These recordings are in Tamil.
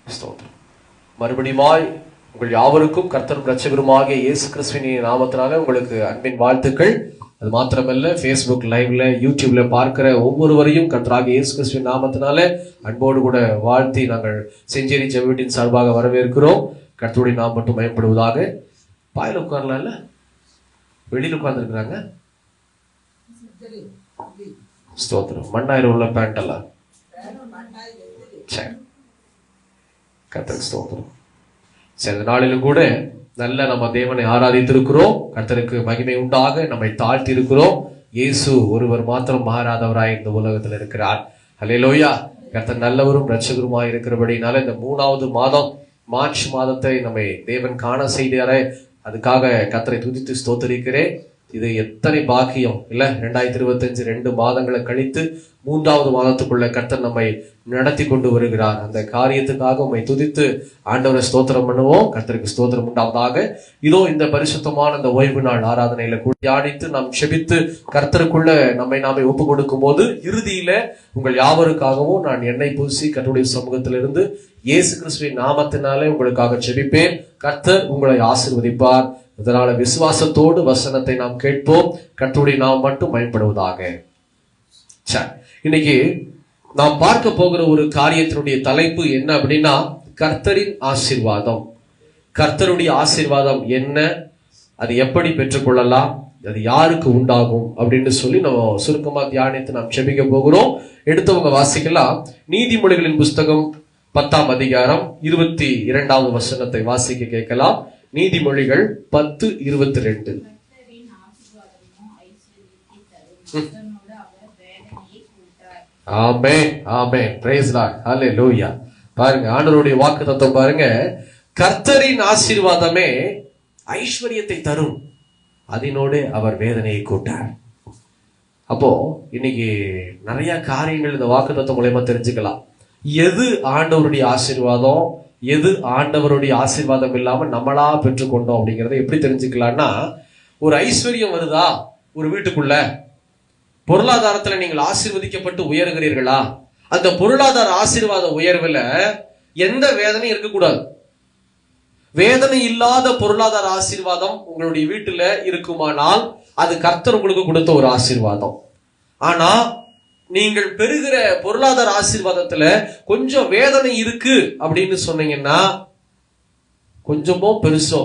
ஸ்தோத்திரம். மறுபடியுமாய் உங்கள் யாவருக்கும் கர்த்தரும் இரட்சகருமாகிய இயேசு கிறிஸ்துவின் நாமத்தினால உங்களுக்கு அன்பின் வாழ்த்துக்கள். அது மாத்திரமல்ல, ஃபேஸ்புக் லைவ்ல, யூடியூப்ல பார்க்கிற ஒவ்வொருவரையும் கர்த்தராகிய இயேசு கிறிஸ்துவின் நாமத்தினால அன்போடு கூட வாழ்த்தி நாங்கள் செஞ்சேரி ஜெபவீட்டின் சார்பாக வரவேற்கிறோம். கர்த்தருடைய நாம் மட்டும் பயன்படுவதாக. பாயில் உட்காரலாம்ல, வெளியில் உட்கார்ந்துருக்குறாங்க. ஸ்தோத்திரம். மண்ணாயிரம் உள்ள பேண்ட் எல்லாம் கர்த்தருக்கு ஸ்தோத்திரம். சில நாளிலும் கூட நல்ல நம்ம தேவனை ஆராதித்திருக்கிறோம். கர்த்தருக்கு மகிமை உண்டாக நம்மை தாழ்த்தி இருக்கிறோம். இயேசு ஒருவர் மாத்திரம் மாறாதவராய் இந்த உலகத்தில் இருக்கிறார். அல்லேலூயா. கர்த்தர் நல்லவரும் இரட்சகருமாய் இருக்கிறபடினால இந்த 3வது மாதம் மார்ச் மாதத்தை நம்மை தேவன் காண செய்தாரே, அதுக்காக கர்த்தரை துதித்து ஸ்தோத்தரிக்கிறேன். இது எத்தனை பாக்கியம் இல்ல. 2025 2 மாதங்களை கழித்து 3வது மாதத்துக்குள்ள கர்த்தர் நம்மை நடத்தி கொண்டு வருகிறார். அந்த காரியத்துக்காக உம்மை துதித்து ஆண்டவரை ஸ்தோத்திரம் பண்ணுவோம். கர்த்தருக்கு ஸ்தோத்திரம் உண்டாவதாக. இதோ இந்த பரிசுத்தமான இந்த ஓய்வு நாள் ஆராதனையில தியானித்து நாம் செபித்து கர்த்தருக்குள்ள நம்மை நாமே ஒப்பு கொடுக்கும் போது இறுதியில உங்கள் யாவருக்காகவும் நான் எண்ணெய் பூசி கர்த்தருடைய சமூகத்திலிருந்து இயேசு கிறிஸ்துவின் நாமத்தினாலே உங்களுக்காக செபிப்பேன். கர்த்தர் உங்களை ஆசீர்வதிப்பார். இதனால விசுவாசத்தோடு வசனத்தை நாம் கேட்போம். கர்த்தருடைய நாம் மட்டும் பயன்படுவதாக. இன்னைக்கு நாம் பார்க்க போகிற ஒரு காரியத்தினுடைய தலைப்பு என்ன அப்படின்னா, கர்த்தரின் ஆசீர்வாதம். கர்த்தருடைய ஆசீர்வாதம் என்ன, அது எப்படி பெற்றுக்கொள்ளலாம், அது யாருக்கு உண்டாகும் அப்படின்னு சொல்லி நம்ம சுருக்கமா தியானித்து நாம் செபிக்க போகிறோம். எடுத்தவங்க வாசிக்கலாம். நீதிமொழிகளின் புஸ்தகம் 10ஆம் அதிகாரம் 22வது வசனத்தை வாசிக்க கேட்கலாம். நீதிமொழிகள் 10:22. Amen, amen. Praise Lord. Hallelujah. பாருங்க, ஆண்டவருடைய வாக்குத்தத்தம் பாருங்க. கர்த்தரின் ஆசீர்வாதமே ஐஸ்வரியத்தை தரும், அதனோடு அவர் வேதனையை கூட்டார். அப்போ இன்னைக்கு நிறைய காரியங்கள் இந்த வாக்குத்தத்தம் மூலமா தெரிஞ்சுக்கலாம். எது ஆண்டவருடைய ஆசீர்வாதம், எது ஆண்டவருடைய ஆசீர்வாதம் இல்லாம நம்மளா பெற்றுக்கொண்டோம் அப்படிங்கறத எப்படி தெரிஞ்சுக்கலாம்னா, ஒரு ஐஸ்வர்யம் வருதா ஒரு வீட்டுக்குள்ள, பொருளாதாரத்துல நீங்கள் ஆசீர்வதிக்கப்பட்டு உயர்கிறீர்களா, அந்த பொருளாதார ஆசீர்வாத உயர்வுல எந்த வேதனையும் இருக்கக்கூடாது. வேதனை இல்லாத பொருளாதார ஆசீர்வாதம் உங்களுடைய வீட்டுல இருக்குமானால் அது கர்த்தர் உங்களுக்கு கொடுத்த ஒரு ஆசீர்வாதம். ஆனா நீங்கள் பெறுகிற பொருளாதார ஆசீர்வாதத்துல கொஞ்சம் வேதனை இருக்கு அப்படின்னு சொன்னீங்கன்னா, கொஞ்சமோ பெருசோ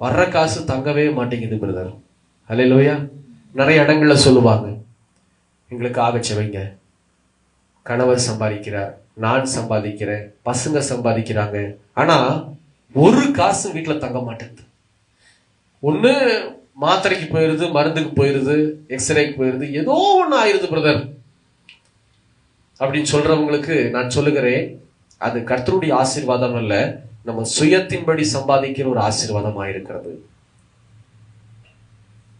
வர்ற காசு தங்கவே மாட்டேங்குது பிரதர். அல்லேலூயா. நிறைய இடங்கள்ல சொல்லுவாங்க, எங்களுக்காக செவைங்க, கணவர் சம்பாதிக்கிறார், நான் சம்பாதிக்கிறேன், பசங்க சம்பாதிக்கிறாங்க, ஆனா ஒரு காசு வீட்டுல தங்க மாட்டேங்குது. ஒண்ணு மாத்திரைக்கு போயிருது, மருந்துக்கு போயிருது, எக்ஸ்ரேக்கு போயிருது, ஏதோ ஒண்ணு ஆயிருது பிரதர் அப்படின்னு சொல்றவங்களுக்கு நான் சொல்லுகிறேன், அது கர்த்தருடைய ஆசீர்வாதம் அல்ல, நம்ம சுயத்தின்படி சம்பாதிக்கிற ஒரு ஆசீர்வாதம் ஆயிருக்கிறது.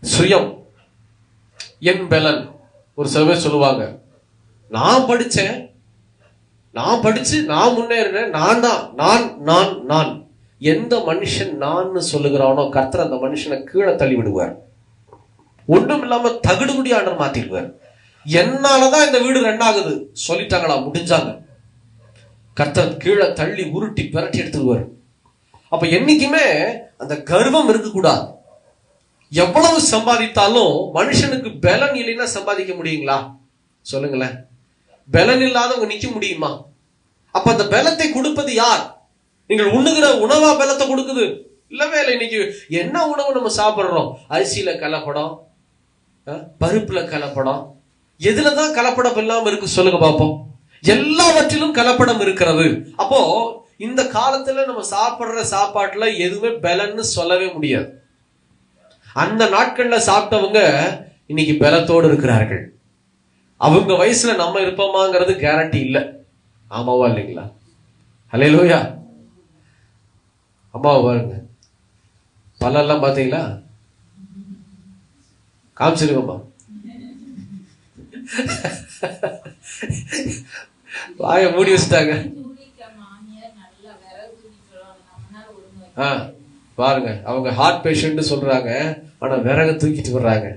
சுயம், என் பலன். ஒரு சில பேர் சொல்லுவாங்க, நான் படிச்சேன், நான் படிச்சு நான் முன்னேறினேன், நான் தான், நான் நான் நான். எந்த மனுஷன் நான் சொல்லுகிறானோ கர்த்தர் அந்த மனுஷனை கீழே தள்ளி விடுவார். ஒண்ணும் இல்லாம தகுடுபடி ஆண்டர் மாத்திடுவார். என்னாலதான் இந்த வீடு ரெண்டாகுது சொல்லிட்டாங்களா, முடிஞ்சாங்க. கர்த்தர் கீழே தள்ளி உருட்டி பிரட்டி எடுத்துக்குவார். அப்ப என்னைக்குமே அந்த கர்வம் இருக்கக்கூடாது. எவ்வளவு சம்பாதித்தாலும் மனுஷனுக்கு பலன் இல்லைன்னா சம்பாதிக்க முடியுங்களா சொல்லுங்களேன்? பலன் இல்லாதவங்க நிக்க முடியுமா? அப்ப அந்த பலத்தை கொடுப்பது யார்? நீங்கள் உண்ணுகிற உணவா பலத்தை கொடுக்குது? இல்லவே இல்லை. இன்னைக்கு என்ன உணவு நம்ம சாப்பிடுறோம்? அரிசியில கலப்படம், பருப்புல கலப்படம், எதுலதான் கலப்படம் இல்லாம இருக்கு சொல்லுங்க பாப்போம்? எல்லாவற்றிலும் கலப்படம் இருக்கிறது. அப்போ இந்த காலத்துல நம்ம சாப்பிடுற சாப்பாட்டுல எதுவுமே பலன்னு சொல்லவே முடியாது. அந்த நாட்கள்ல சாப்பிட்டவங்க இன்னைக்கு பலத்தோடு இருக்கிறார்கள். அவங்க வயசுல நம்ம இருப்போமாங்கிறது கேரண்டி இல்லை. ஆமாவா இல்லைங்களா? அல்லேலூயா. அம்மாவை பாருங்க, பல்லெல்லாம் பாத்தீங்களா? காமிச்சிருக்கம்மா, வாய மூடி வச்சுட்டாங்க. பாருங்க, அவங்க ஹார்ட் பேஷண்ட் சொல்றாங்க, ஆனா விறகு தூக்கிட்டு வர்றாங்க.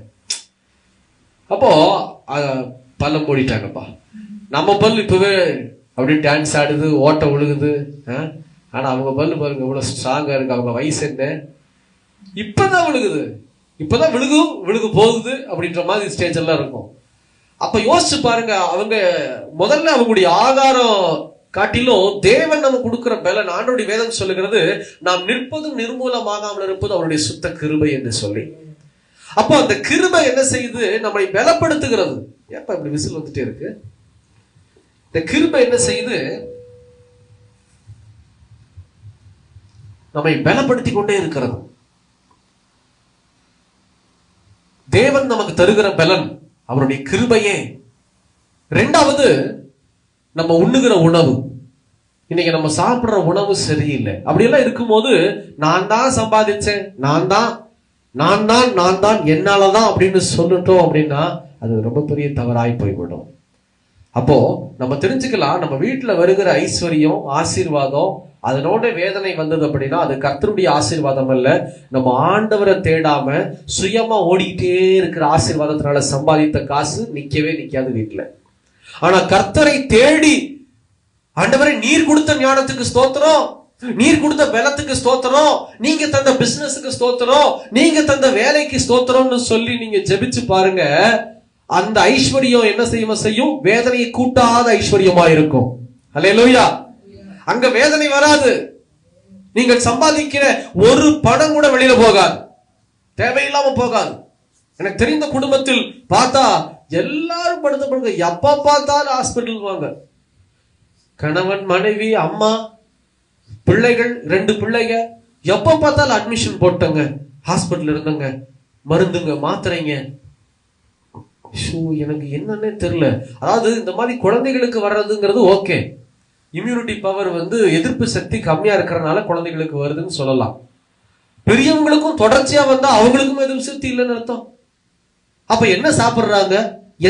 அப்போ பல்ல மூடிட்டாங்கப்பா. நம்ம பல் இப்பவே அப்படியே டான்ஸ் ஆடுது, ஓட்ட விழுகுது. ஆனா அவங்க பல்லு பாருங்க இவ்வளவு ஸ்ட்ராங்கா இருக்கு. அவங்க வயசு என்ன, இப்பதான் விழுகுது, இப்பதான் விழுகு போகுது அப்படின்ற மாதிரி ஸ்டேஜ் எல்லாம் இருக்கும். அப்ப யோசிச்சு பாருங்க, அவங்க முதல்ல அவங்களுடைய ஆகாரம் காட்டிலும் தேவன் நம்ம கொடுக்கிற பலன். ஆண்டவருடைய வேதம் சொல்லுகிறது, நாம் நிற்பதும் நிர்மூலமாகாமல் இருப்பது அவருடைய சுத்த கிருபை என்று சொல்லி. அப்போ அந்த கிருபை என்ன செய்யுது, நம்மை பலப்படுத்துகிறது. ஏப்பா இப்படி விசில் வந்துட்டே இருக்கு? இந்த கிருபை என்ன செய்யுது, நம்மை பலப்படுத்தி கொண்டே இருக்கிறது. தேவன் நமக்கு தருகிற பலன் அவருடைய கிருபையே. இரண்டாவது, நம்ம உண்ணுகிற உணவு. இன்னைக்கு நம்ம சாப்பிடுற உணவு சரியில்லை. அப்படியெல்லாம் இருக்கும்போது நான் தான் சம்பாதிச்சேன், நான் தான் என்னாலதான் அப்படின்னு சொல்லிட்டோம் அப்படின்னா அது ரொம்ப பெரிய தவறாய் போய்விடும். அப்போ நம்ம தெரிஞ்சுக்கலாம், நம்ம வீட்டுல வருகிற ஐஸ்வர்யம், ஆசீர்வாதம், அதனோட வேதனை வந்தது அப்படின்னா அது கர்த்தருடைய ஆசீர்வாதம் அல்ல. நம்ம ஆண்டவரை தேடாம சுயமா ஓடிக்கிட்டே இருக்கிற ஆசீர்வாதத்தினால சம்பாதித்த காசு நிக்கவே நிக்காது வீட்டுல. ஆனா கர்த்தரை தேடி, ஆண்டவரை நீர் கொடுத்த ஞானத்துக்கு ஸ்தோத்திரம், நீர் கொடுத்த பலத்துக்கு ஸ்தோத்திரம், நீங்க தந்த பிசினஸுக்கு ஸ்தோத்திரம், நீங்க தந்த வேலைக்கு ஸ்தோத்திரம்னு சொல்லி நீங்க ஜெபிச்சு பாருங்க. அந்த ஐஸ்வர்யம் என்ன செய்யும், வேதனையை கூட்டாத ஐஸ்வர்யமா இருக்கும். அல்லேலூயா. அங்க வேதனை வராது. நீங்கள் சம்பாதிக்கிற ஒரு பணம் கூட வெளியில போகாது, தேவையில்லாம போகாது. எனக்கு தெரிந்த குடும்பத்தில் பார்த்தா எல்லாரும் படுத்த எப்ப பார்த்தாலும் ஹாஸ்பிட்டல் வாங்க. கணவன், மனைவி, அம்மா, பிள்ளைகள், 2 பிள்ளைங்க, எப்ப பார்த்தாலும் அட்மிஷன் போட்டங்க, ஹாஸ்பிட்டல் இருந்தங்க, மருந்துங்க, மாத்திரைங்க. எனக்கு என்னன்னே தெரியல. அதாவது இந்த மாதிரி குழந்தைகளுக்கு வர்றதுங்கிறது ஓகே, இம்யூனிட்டி பவர் எதிர்ப்பு சக்தி கம்மியா இருக்கிறதுனால குழந்தைகளுக்கு வருதுன்னு சொல்லலாம். பெரியவங்களுக்கும் தொடர்ச்சியா வந்தா அவங்களுக்கும் எதிர்ப்பு சக்தி இல்லைன்னு அர்த்தம். அப்ப என்ன சாப்பிடுறாங்க,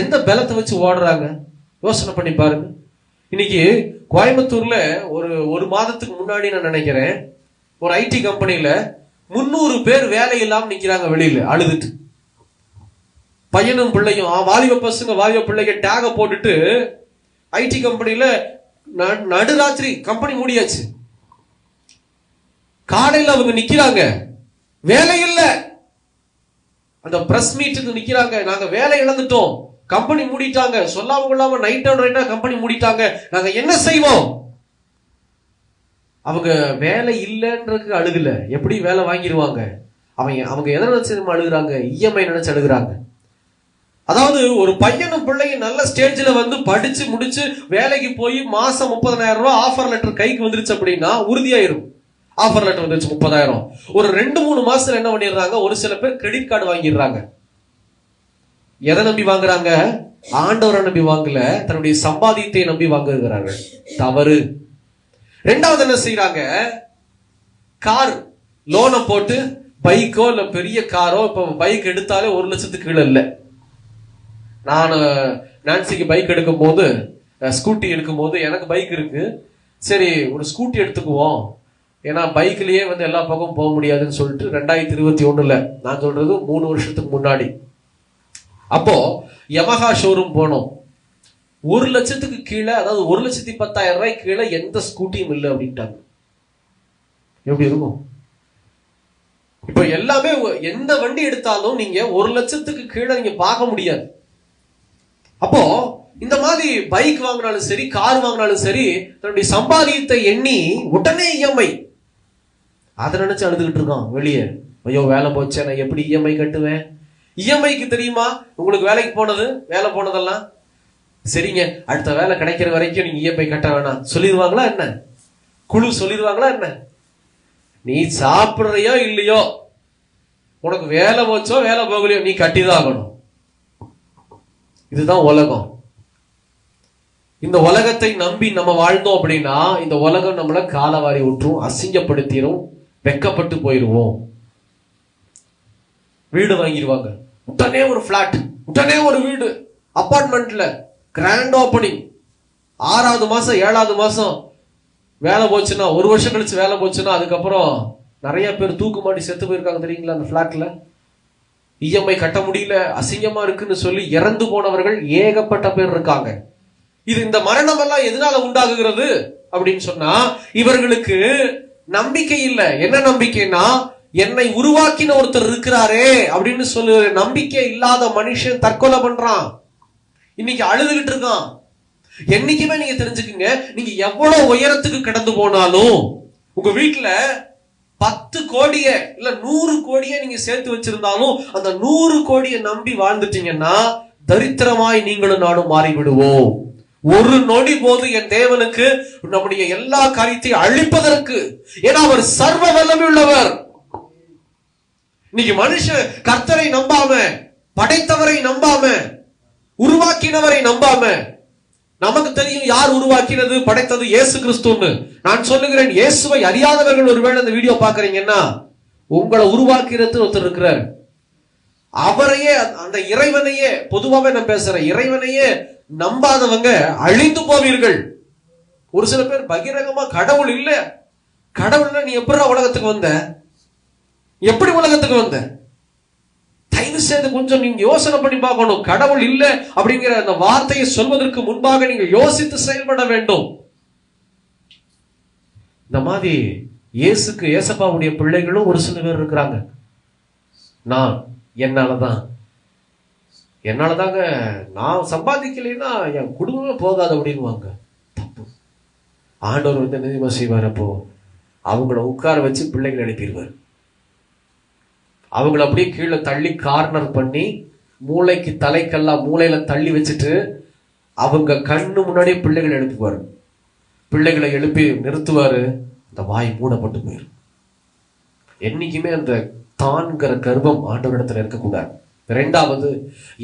எந்த பலத்தை வச்சு ஓடுறாங்க, யோசனை பண்ணி பாருங்க. இன்னைக்கு கோயம்புத்தூர்ல ஒரு மாதத்துக்கு முன்னாடி நான் நினைக்கிறேன், ஒரு ஐடி கம்பெனில 300 பேர் வேலை இல்லாம நிக்கிறாங்க வெளியில அழுதுட்டு. பையனும் பிள்ளையும், வாலிப பசங்க, வாலிப பிள்ளைங்க டேக போட்டுட்டு ஐடி கம்பெனில நடுராத்திரி கம்பெனி மூடியாச்சு. காலையில் அவங்க நிக்கிறாங்க, வேலை இல்ல. அந்த பிரஸ் மீட்டுக்கு நிக்கிறாங்க, நாங்க வேலை இழந்துட்டோம், கம்பெனி மூடிட்டாங்க, சொல்லாம கொள்ளாம நைட்டா கம்பெனி மூடிட்டாங்க, நாங்க என்ன செய்வோம்? அவங்க வேலை இல்லைன்றதுக்கு அழுகல, எப்படி வேலை வாங்கிடுவாங்க. அவங்க எதை நினைச்சு அழுகுறாங்க, இஎம்ஐ நினைச்சு அழுகுறாங்க. அதாவது ஒரு பையனும் பிள்ளையும் நல்ல ஸ்டேஜ்ல படிச்சு முடிச்சு வேலைக்கு போய் மாசம் 30,000 ரூபாய் ஆஃபர் லெட்டர் கைக்கு வந்துருச்சு அப்படின்னா உறுதியாயிரும். ஆஃபர் லெட்டர் வந்துருச்சு 30,000. ஒரு 2-3 மாசத்துல என்ன பண்ணிடுறாங்க, ஒரு சில பேர் கிரெடிட் கார்டு வாங்கிடுறாங்க. எதை நம்பி வாங்குறாங்க? ஆண்டவரை நம்பி வாங்கல, தன்னுடைய சம்பாதியத்தை நம்பி வாங்குகிறாங்க. தவறு. ரெண்டாவது என்ன செய்யறாங்க, கார் லோனை போட்டு பைக்கோ இல்ல பெரிய காரோ, இப்ப பைக் எடுத்தாலே 1 லட்சத்துக்கு கீழே இல்லை. நான் நான்சிக்கு பைக் எடுக்கும் போது, ஸ்கூட்டி எடுக்கும் போது, எனக்கு பைக் இருக்கு, சரி ஒரு ஸ்கூட்டி எடுத்துக்குவோம், ஏன்னா பைக்லயே எல்லா பக்கமும் போக முடியாதுன்னு சொல்லிட்டு 2021ல, நான் சொல்றது 3 வருஷத்துக்கு முன்னாடி, அப்போ யமஹா ஷோரூம் போனோம். 1 லட்சத்துக்கு கீழே, அதாவது 1,10,000 ரூபாய்க்கு கீழே எந்த ஸ்கூட்டியும் இல்லை அப்படின்ட்டாங்க. எப்படி இருக்கும்? இப்ப எல்லாமே எந்த வண்டி எடுத்தாலும் நீங்க 1 லட்சத்துக்கு கீழே நீங்க பார்க்க முடியாது. அப்போ இந்த மாதிரி பைக் வாங்கினாலும் சரி, கார் வாங்கினாலும் சரி, தன்னுடைய சம்பாதியத்தை எண்ணி உடனே இஎம்ஐ, அதை நினைச்சு அழுதுகிட்டு இருக்கான் வெளியே. ஐயோ வேலை போச்சே, நான் எப்படி இஎம்ஐ கட்டுவேன்? இஎம்ஐக்கு தெரியுமா உங்களுக்கு வேலை போனதெல்லாம் சரிங்க, அடுத்த வேலை கிடைக்கிற வரைக்கும் நீங்க இஎம்ஐ கட்ட வேணாம் சொல்லிடுவாங்களா என்ன? குழு சொல்லிடுவாங்களா என்ன? நீ சாப்பிடுறியோ இல்லையோ, உனக்கு வேலை போச்சோ வேலை போகலையோ, நீ கட்டிதான் ஆகணும். இதுதான் உலகம். இந்த உலகத்தை நம்பி நம்ம வாழ்ந்தோம் அப்படின்னா இந்த உலகம் நம்மளை காலவாரி விட்டுரும், அசிங்கப்படுத்திடும், வெக்கப்பட்டு போயிடுவோம். வீடு வாங்கிடுவாங்க, உடனே ஒரு பிளாட், உடனே ஒரு வீடு, அபார்ட்மெண்ட்ல கிராண்ட் ஓப்பனிங். 6வது மாசம் 7வது மாசம் வேலை போச்சுன்னா, 1 வருஷம் கழிச்சு வேலை போச்சுன்னா, அதுக்கப்புறம் நிறைய பேர் தூக்கு மாட்டி செத்து போயிருக்காங்க தெரியுங்களா? அந்த பிளாட்ல இஎம்ஐ கட்ட முடியல, அசிங்கமா இருக்குன்னு சொல்லி இறந்து போனவர்கள் ஏகப்பட்ட பேர் இருக்காங்க. இது இந்த மரணம் எல்லாம் எதனால உண்டாகுகிறது அப்படின்னு சொன்னா, இவர்களுக்கு நம்பிக்கை இல்லை. என்ன நம்பிக்கைன்னா, என்னை உருவாக்கின ஒருத்தர் இருக்கிறாரே அப்படின்னு சொல்லு. நம்பிக்கை இல்லாத மனுஷன் தற்கொலை பண்றான், இன்னைக்கு அழுதுகிட்டு இருக்கான். என்னைக்குமே நீங்க தெரிஞ்சுக்குங்க, நீங்க எவ்வளவு உயரத்துக்கு கடந்து போனாலும், உங்க வீட்டுல 10 கோடிய இல்ல 100 கோடிய நீங்க சேர்த்து வச்சிருந்தாலும், அந்த 100 கோடியை நம்பி வாழ்ந்துட்டீங்கன்னா தரித்திரமாய் நீங்களும் நானும் மாறிவிடுவோம். ஒரு நொடி போது என் தேவனுக்கு நம்முடைய எல்லா காரியத்தையும் அழிப்பதற்கு. ஏன்னா அவர் சர்வ வல்லமை உள்ளவர். இன்னைக்கு மனுஷன் கர்த்தரை நம்பாம, படைத்தவரை நம்பாம, உருவாக்கினவரை நம்பாம, நமக்கு தெரியும் யார் உருவாக்கினது படைத்தது, இயேசு கிறிஸ்துன்னு. நான் சொல்லுகிறேன், இயேசுவை அறியாதவர்கள் ஒருவேளை இந்த வீடியோ பாக்குறீங்கன்னா, உங்களை உருவாக்கிறது ஒருத்தர் இருக்கிறார். அவரையே, அந்த இறைவனையே, பொதுவாக நான் பேசுறேன், இறைவனையே நம்பாதவங்க அழிந்து போவீர்கள். ஒரு சில பேர் பகிரங்கமா கடவுள் இல்ல, கடவுள்னா நீ எப்படி உலகத்துக்கு வந்த, எப்படி உலகத்துக்கு வந்த? தயவு செய்து கொஞ்சம் நீங்க யோசனை பண்ணி பார்க்கணும். கடவுள் இல்ல அப்படிங்கிற அந்த வார்த்தையை சொல்வதற்கு முன்பாக நீங்க யோசித்து செயல்பட வேண்டும். இந்த மாதிரி இயேசுக்கு ஏசப்பாவுடைய பிள்ளைகளும் ஒரு சில பேர் இருக்கிறாங்க. நான் என்னாலதாங்க நான் சம்பாதிக்கலைன்னா என் குடும்பமே போகாது அப்படின்வாங்க. தப்பு. ஆண்டவர் வந்து நிதிமா செய்வார். அப்போ அவங்கள உட்கார வச்சு பிள்ளைகளை எழுப்பிடுவார். அவங்கள அப்படியே கீழே தள்ளி கார்னர் பண்ணி, மூளைக்கு தலைக்கெல்லாம் மூளையில தள்ளி வச்சுட்டு அவங்க கண்ணு முன்னாடியே பிள்ளைகளை எழுப்புவார். பிள்ளைகளை எழுப்பி நிறுத்துவாரு. அந்த வாய் மூடப்பட்டு போயிடும். என்னைக்குமே அந்த தான்கிற கர்ப்பம் ஆண்டவரிடத்துல இருக்கக்கூடாது. ரெண்டாவது,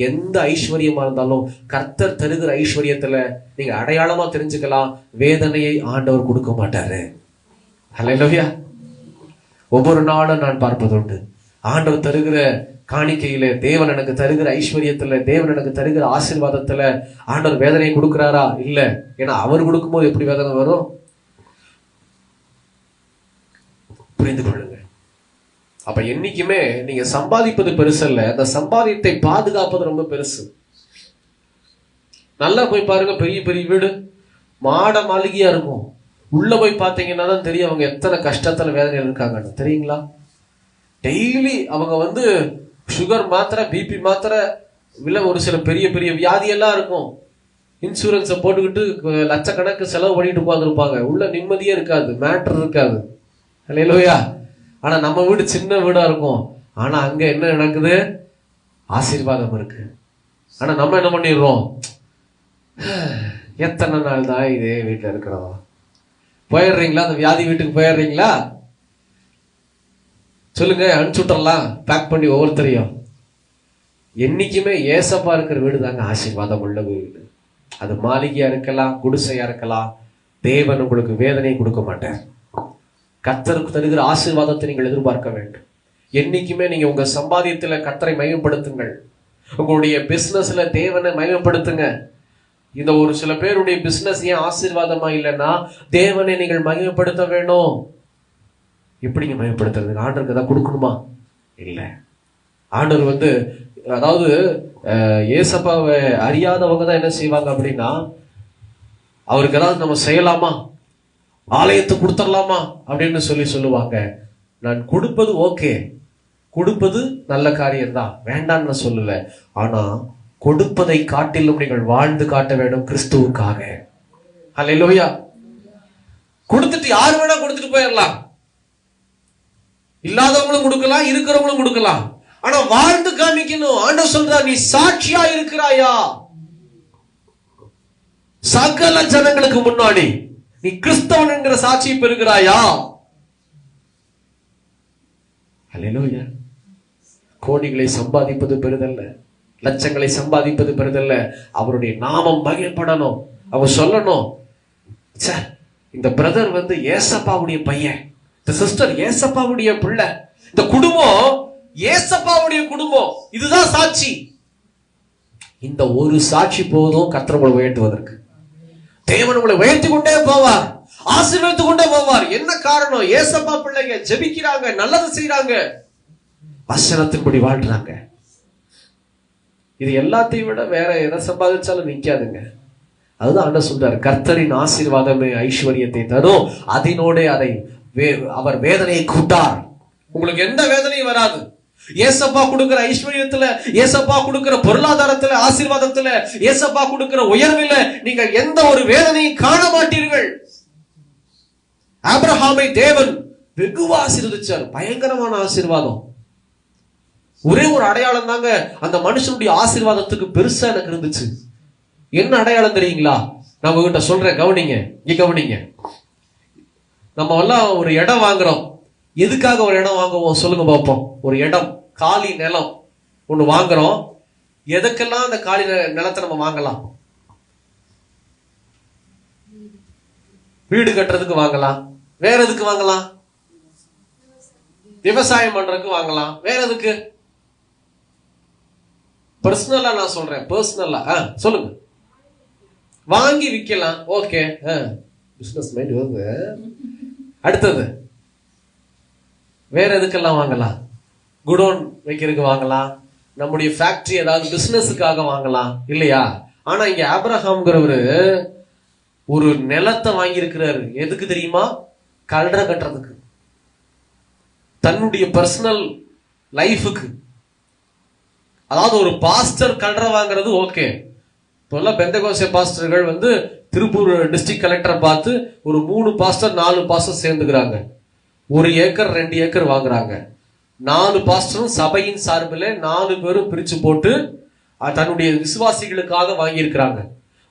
எந்த ஐஸ்வர்யமா இருந்தாலும் கர்த்தர் தருகிற ஐஸ்வர்யத்துல நீங்க அடையாளமா தெரிஞ்சுக்கலாம், வேதனையை ஆண்டவர் கொடுக்க மாட்டாரு. ஹல்லேலூயா. ஒவ்வொரு நாளும் நான் பார்ப்பதுண்டு, ஆண்டவர் தருகிற காணிக்கையில, தேவன் எனக்கு தருகிற ஐஸ்வர்யத்துல, தேவன் எனக்கு தருகிற ஆசீர்வாதத்துல ஆண்டவர் வேதனையை கொடுக்கிறாரா? இல்ல. ஏன்னா அவர் கொடுக்கும்போது எப்படி வேதனை வரும்? புரிந்து கொள்ளுங்க. அப்ப என்னைக்குமே நீங்க சம்பாதிப்பது பெருசு இல்ல, அந்த சம்பாதியத்தை பாதுகாப்பது ரொம்ப பெருசு. நல்லா போய் பாருங்க, பெரிய பெரிய வீடு, மாட மாளிகையா இருக்கும். உள்ள போய் பார்த்தீங்கன்னா தான் தெரியும் அவங்க எத்தனை கஷ்டத்துல வேதனையில் இருக்காங்கன்னு. தெரியுங்களா? டெய்லி அவங்க வந்து சுகர் மாத்திரை, பிபி மாத்திரை, இல்ல ஒரு சில பெரிய பெரிய வியாதியெல்லாம் இருக்கும். இன்சூரன்ஸை போட்டுக்கிட்டு லட்சக்கணக்கு செலவு பண்ணிட்டு உட்காந்துருப்பாங்க. உள்ள நிம்மதியே இருக்காது, மேட்டர் இருக்காது. ஹல்லேலூயா. ஆனா நம்ம வீடு சின்ன வீடா இருக்கும், ஆனா அங்க என்ன நடக்குது? ஆசீர்வாதம் இருக்கு. ஆனா நம்ம என்ன பண்ணிடுறோம்? எத்தனை நாள் தான் இதே வீட்டுல இருக்கிறதா? போயிடுறீங்களா? அந்த வியாதி வீட்டுக்கு போயிடுறீங்களா? சொல்லுங்க, அனுப்பிச்சுட்டலாம் பேக் பண்ணி ஒவ்வொருத்தரையும். என்னைக்குமே ஏசப்பா இருக்கிற வீடு தாங்க ஆசீர்வாதம் உள்ள வீடு. அது மாளிகையா இருக்கலாம், குடிசையா இருக்கலாம், தேவன் உங்களுக்கு வேதனையை கொடுக்க மாட்டார். கர்த்தருக்கு தருகிற ஆசீர்வாதத்தை நீங்கள் எதிர்பார்க்க வேண்டும். என்னைக்குமே நீங்க உங்க சம்பாதியத்துல கர்த்தரை மகிமைப்படுத்துங்கள். உங்களுடைய பிசினஸ்ல தேவனை மகிமைப்படுத்துங்க. இந்த ஒரு சில பேருடைய பிசினஸ் ஏன் ஆசீர்வாதமா இல்லைன்னா, தேவனை நீங்கள் மகிமைப்படுத்த வேணும். எப்படிங்க மகிமைப்படுத்துறது? ஆண்டவருக்கு ஏதாவது கொடுக்கணுமா? இல்ல. ஆண்டவர் வந்து, அதாவது ஏசப்பாவை அறியாதவங்க தான் என்ன செய்வாங்க அப்படின்னா, அவருக்கு ஏதாவது நம்ம செய்யலாமா, ஆலயத்தை கொடுத்துடலாமா அப்படின்னு சொல்லுவாங்க. நான் கொடுப்பது ஓகே, கொடுப்பது நல்ல காரியம்தான், வேண்டான்னு நான் சொல்லல. ஆனா கொடுப்பதை காட்டிலும் நீங்கள் வாழ்ந்து காட்ட வேண்டும் கிறிஸ்துவுக்காக. ஹல்லேலூயா. கொடுத்துட்டு யாரு வேணா கொடுத்துட்டு போயிடலாம், இல்லாதவங்களும் கொடுக்கலாம், இருக்கிறவங்களும் கொடுக்கலாம். ஆனா வாழ்ந்து காமிக்கணும். ஆண்டவர் சொல்றார், நீ சாட்சியா இருக்கிறாயா சகல ஜனங்களுக்கு முன்னாடி? நீ கிறிஸ்தவன் என்கிற சாட்சியை பெறுகிறாயா? ஹல்லேலூயா. கோடிகளை சம்பாதிப்பது பெரிதல்ல, லட்சங்களை சம்பாதிப்பது பெரிதல்ல. அவருடைய நாமம் மகிழ்படணும். அவங்க சொல்லணும், இந்த பிரதர் வந்து ஏசப்பாவுடைய பையன், இந்த சிஸ்டர் ஏசப்பாவுடைய பிள்ளை, இந்த குடும்பம் ஏசப்பாவுடைய குடும்பம். இதுதான் சாட்சி. இந்த ஒரு சாட்சி போதும் கர்த்தர் உங்களை உயர்த்துவதற்கு. தேவன் உங்களை உயர்த்தி கொண்டே போவார், ஆசீர்வதித்து கொண்டே போவார். என்ன காரணம்? ஏசப்பா பிள்ளைங்க ஜெபிக்கிறாங்க, நல்லது செய்யறாங்க, வசனத்தின்படி வாழ்றாங்க. இது எல்லாத்தையும் விட வேற எதை சம்பாதிச்சாலும் நிக்காதுங்க. அதுதான் ஆண்டவர் சொல்றாரு, கர்த்தரின் ஆசீர்வாதமே ஐஸ்வர்யத்தை தரும், அதனோட அதை அவர் வேதனையை கூட்டார். உங்களுக்கு எந்த வேதனையும் வராது. ஏசப்பா கொடுக்கிற ஐஸ்வர்யத்துல, ஏசப்பா கொடுக்கிற பொருளாதாரத்துல, ஆசீர்வாதத்துல, ஏசப்பா கொடுக்கிற உயர்வில நீங்கள் எந்த ஒரு வேதனையும் காண மாட்டீர்கள். ஆபிரகாமை தேவன் வெகுவா ஆசீர்வதிச்சார். பயங்கரமான ஆசீர்வாதம். ஒரே ஒரு அடையாளம் தாங்க அந்த மனுஷனுடைய ஆசீர்வாதத்துக்கு பெருசா எனக்கு இருந்துச்சு. என்ன அடையாளம் தெரியுங்களா? நான் உங்ககிட்ட சொல்றேன், கவனிங்க, இங்க கவனிங்க. நம்ம எல்லாம் ஒரு இடம் வாங்குறோம். எதுக்காக ஒரு இடம் வாங்குவோம் சொல்லுங்க பார்ப்போம். ஒரு இடம், காலி நிலம் ஒண்ணு வாங்குறோம். எதுக்கெல்லாம் அந்த காலி நிலத்தை நம்ம வாங்கலாம்? வீடு கட்டுறதுக்கு வாங்கலாம். வேற எதுக்கு வாங்கலாம்? விவசாயம் பண்றதுக்கு வாங்கலாம். வேற எதுக்கு? பர்சனலா நான் சொல்றேன், பர்சனலா சொல்லுங்க. வாங்கி விற்கலாம். ஓகே, பிசினஸ் மைண்ட் வருது. அடுத்தது வேற எதுக்கெல்லாம் வாங்கலாம்? குடோன் வைக்கிறதுக்கு வாங்கலாம். நம்முடைய ஃபேக்டரி ஏதாவது பிசினஸுக்காக வாங்கலாம், இல்லையா? ஆனா இங்க ஆபிரகாம்ங்கிறவரு ஒரு நிலத்தை வாங்கியிருக்கிறாரு. எதுக்கு தெரியுமா? கல்ற கட்டுறதுக்கு, தன்னுடைய பர்சனல் லைஃபுக்கு. அதாவது ஒரு பாஸ்டர் கல்ற வாங்குறது ஓகே. இப்ப பெந்தகோஸ்தே பாஸ்டர்கள் திருப்பூர் டிஸ்ட்ரிக்ட் கலெக்டரை பார்த்து ஒரு 3 பாஸ்டர் 4 பாஸ்டர் சேர்ந்துக்கிறாங்க. 1 ஏக்கர் 2 ஏக்கர் வாங்குறாங்க. 4 பாஸ்டரும் சபையின் சார்பில் 4 பேரும் பிரிச்சு போட்டு தன்னுடைய விசுவாசிகளுக்காக வாங்கியிருக்கிறாங்க.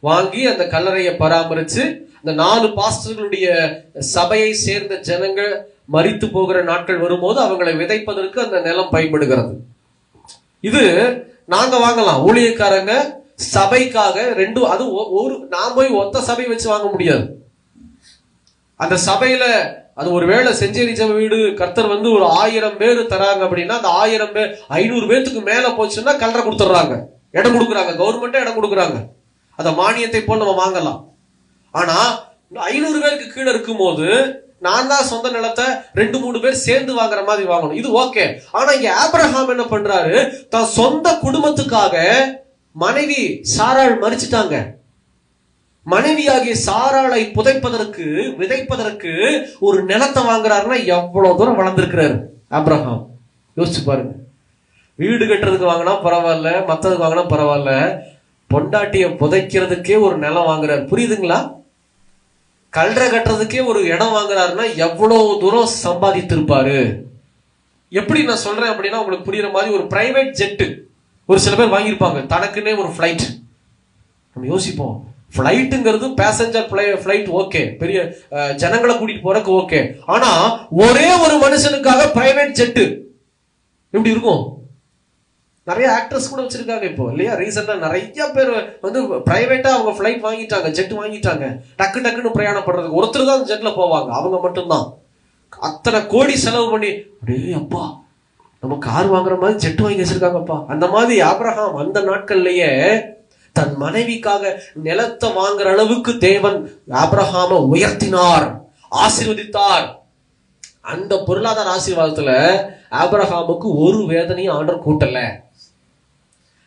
வாங்கி அந்த கல்லறையை பராமரிச்சு அந்த 4 பாஸ்டர்களுடைய சபையை சேர்ந்த ஜனங்கள் மரித்து போகிற நாட்கள் வரும்போது அவங்களை விதைப்பதற்கு அந்த நிலம் பயன்படுகிறது. இது நாங்க வாங்கலாம். ஊழியக்காரங்க சபைக்காக 2, அது நான் போய் ஒத்த சபை வச்சு வாங்க முடியாது. அந்த சபையில அது ஒரு வேளை செஞ்சேரி ஜெப வீடு கர்த்தர் ஒரு 1000 பேர் தராங்க அப்படின்னா அந்த 1000 பேர் 500 பேத்துக்கு மேல போச்சுன்னா கல்ற கொடுத்துட்றாங்க, இடம் கொடுக்குறாங்க, கவர்மெண்டே இடம் கொடுக்குறாங்க. அந்த மானியத்தை போல் நம்ம வாங்கலாம். ஆனா 500 பேருக்கு கீழே இருக்கும் போது நான் தான் சொந்த நிலத்தை 2-3 பேர் சேர்ந்து வாங்குற மாதிரி வாங்கணும். இது ஓகே. ஆனா இங்க ஆபிரகாம் என்ன பண்றாரு? தான் சொந்த குடும்பத்துக்காக மனைவி சாராள் மரிச்சிட்டாங்க. மனைவியாகிய சாராளை புதைப்பதற்கு விதைப்பதற்கு ஒரு நிலத்தை வாங்குறாருன்னா எவ்வளவு தூரம் வளர்ந்திருக்கிறாரு ஆபிரகாம். யோசிச்சு பாருங்க. வீடு கட்டுறதுக்கு வாங்கினா பரவாயில்ல, மற்றதுக்கு வாங்கினா பரவாயில்ல, பொண்டாட்டிய புதைக்கிறதுக்கே ஒரு நிலம் வாங்குறாரு. புரியுதுங்களா? கல்ற கட்டுறதுக்கே ஒரு இடம் வாங்குறாருன்னா எவ்வளவு தூரம் சம்பாதித்திருப்பாரு. எப்படி நான் சொல்றேன் அப்படின்னா உங்களுக்கு புரியுற மாதிரி ஒரு பிரைவேட் ஜெட்டு ஒரு சில பேர் வாங்கியிருப்பாங்க, தனக்குன்னே ஒரு ஃபிளைட். நம்ம யோசிப்போம், ஃபிளைட்டுங்கிறது பேசஞ்சர் ஃபிளைட் ஓகே, பெரிய ஜனங்களை கூட்டிட்டு போறதுக்கு ஓகே. ஆனா ஒரே ஒரு மனுஷனுக்காக பிரைவேட் ஜெட்டு எப்படி இருக்கும்? நிறைய ஆக்டர்ஸ் கூட வச்சிருக்காங்க இப்போ, இல்லையா? ரீசெண்டா நிறைய பேர் பிரைவேட்டா அவங்க ஃபிளைட் வாங்கிட்டாங்க, ஜெட் வாங்கிட்டாங்க. டக்கு டக்குன்னு பிரயாணம் பண்றதுக்கு ஒருத்தர் தான் ஜெட்ல போவாங்க, அவங்க மட்டும்தான். அத்தனை கோடி செலவு பண்ணி அப்படியே அப்பா நம்ம கார் வாங்குற மாதிரி ஜெட் வாங்கி வச்சிருக்காங்கப்பா. அந்த மாதிரி ஆபிரகாம் அந்த நாட்கள்லயே தன் மனைவிக்காக நிலத்தை வாங்குற அளவுக்கு தேவன் ஆபிரகாமை உயர்த்தினார், ஆசீர்வதித்தார். அந்த பொருளாதார ஆசீர்வாதத்துல ஆபிரகாமுக்கு ஒரு வேதனையும் ஆண்டவர் கூட்டல.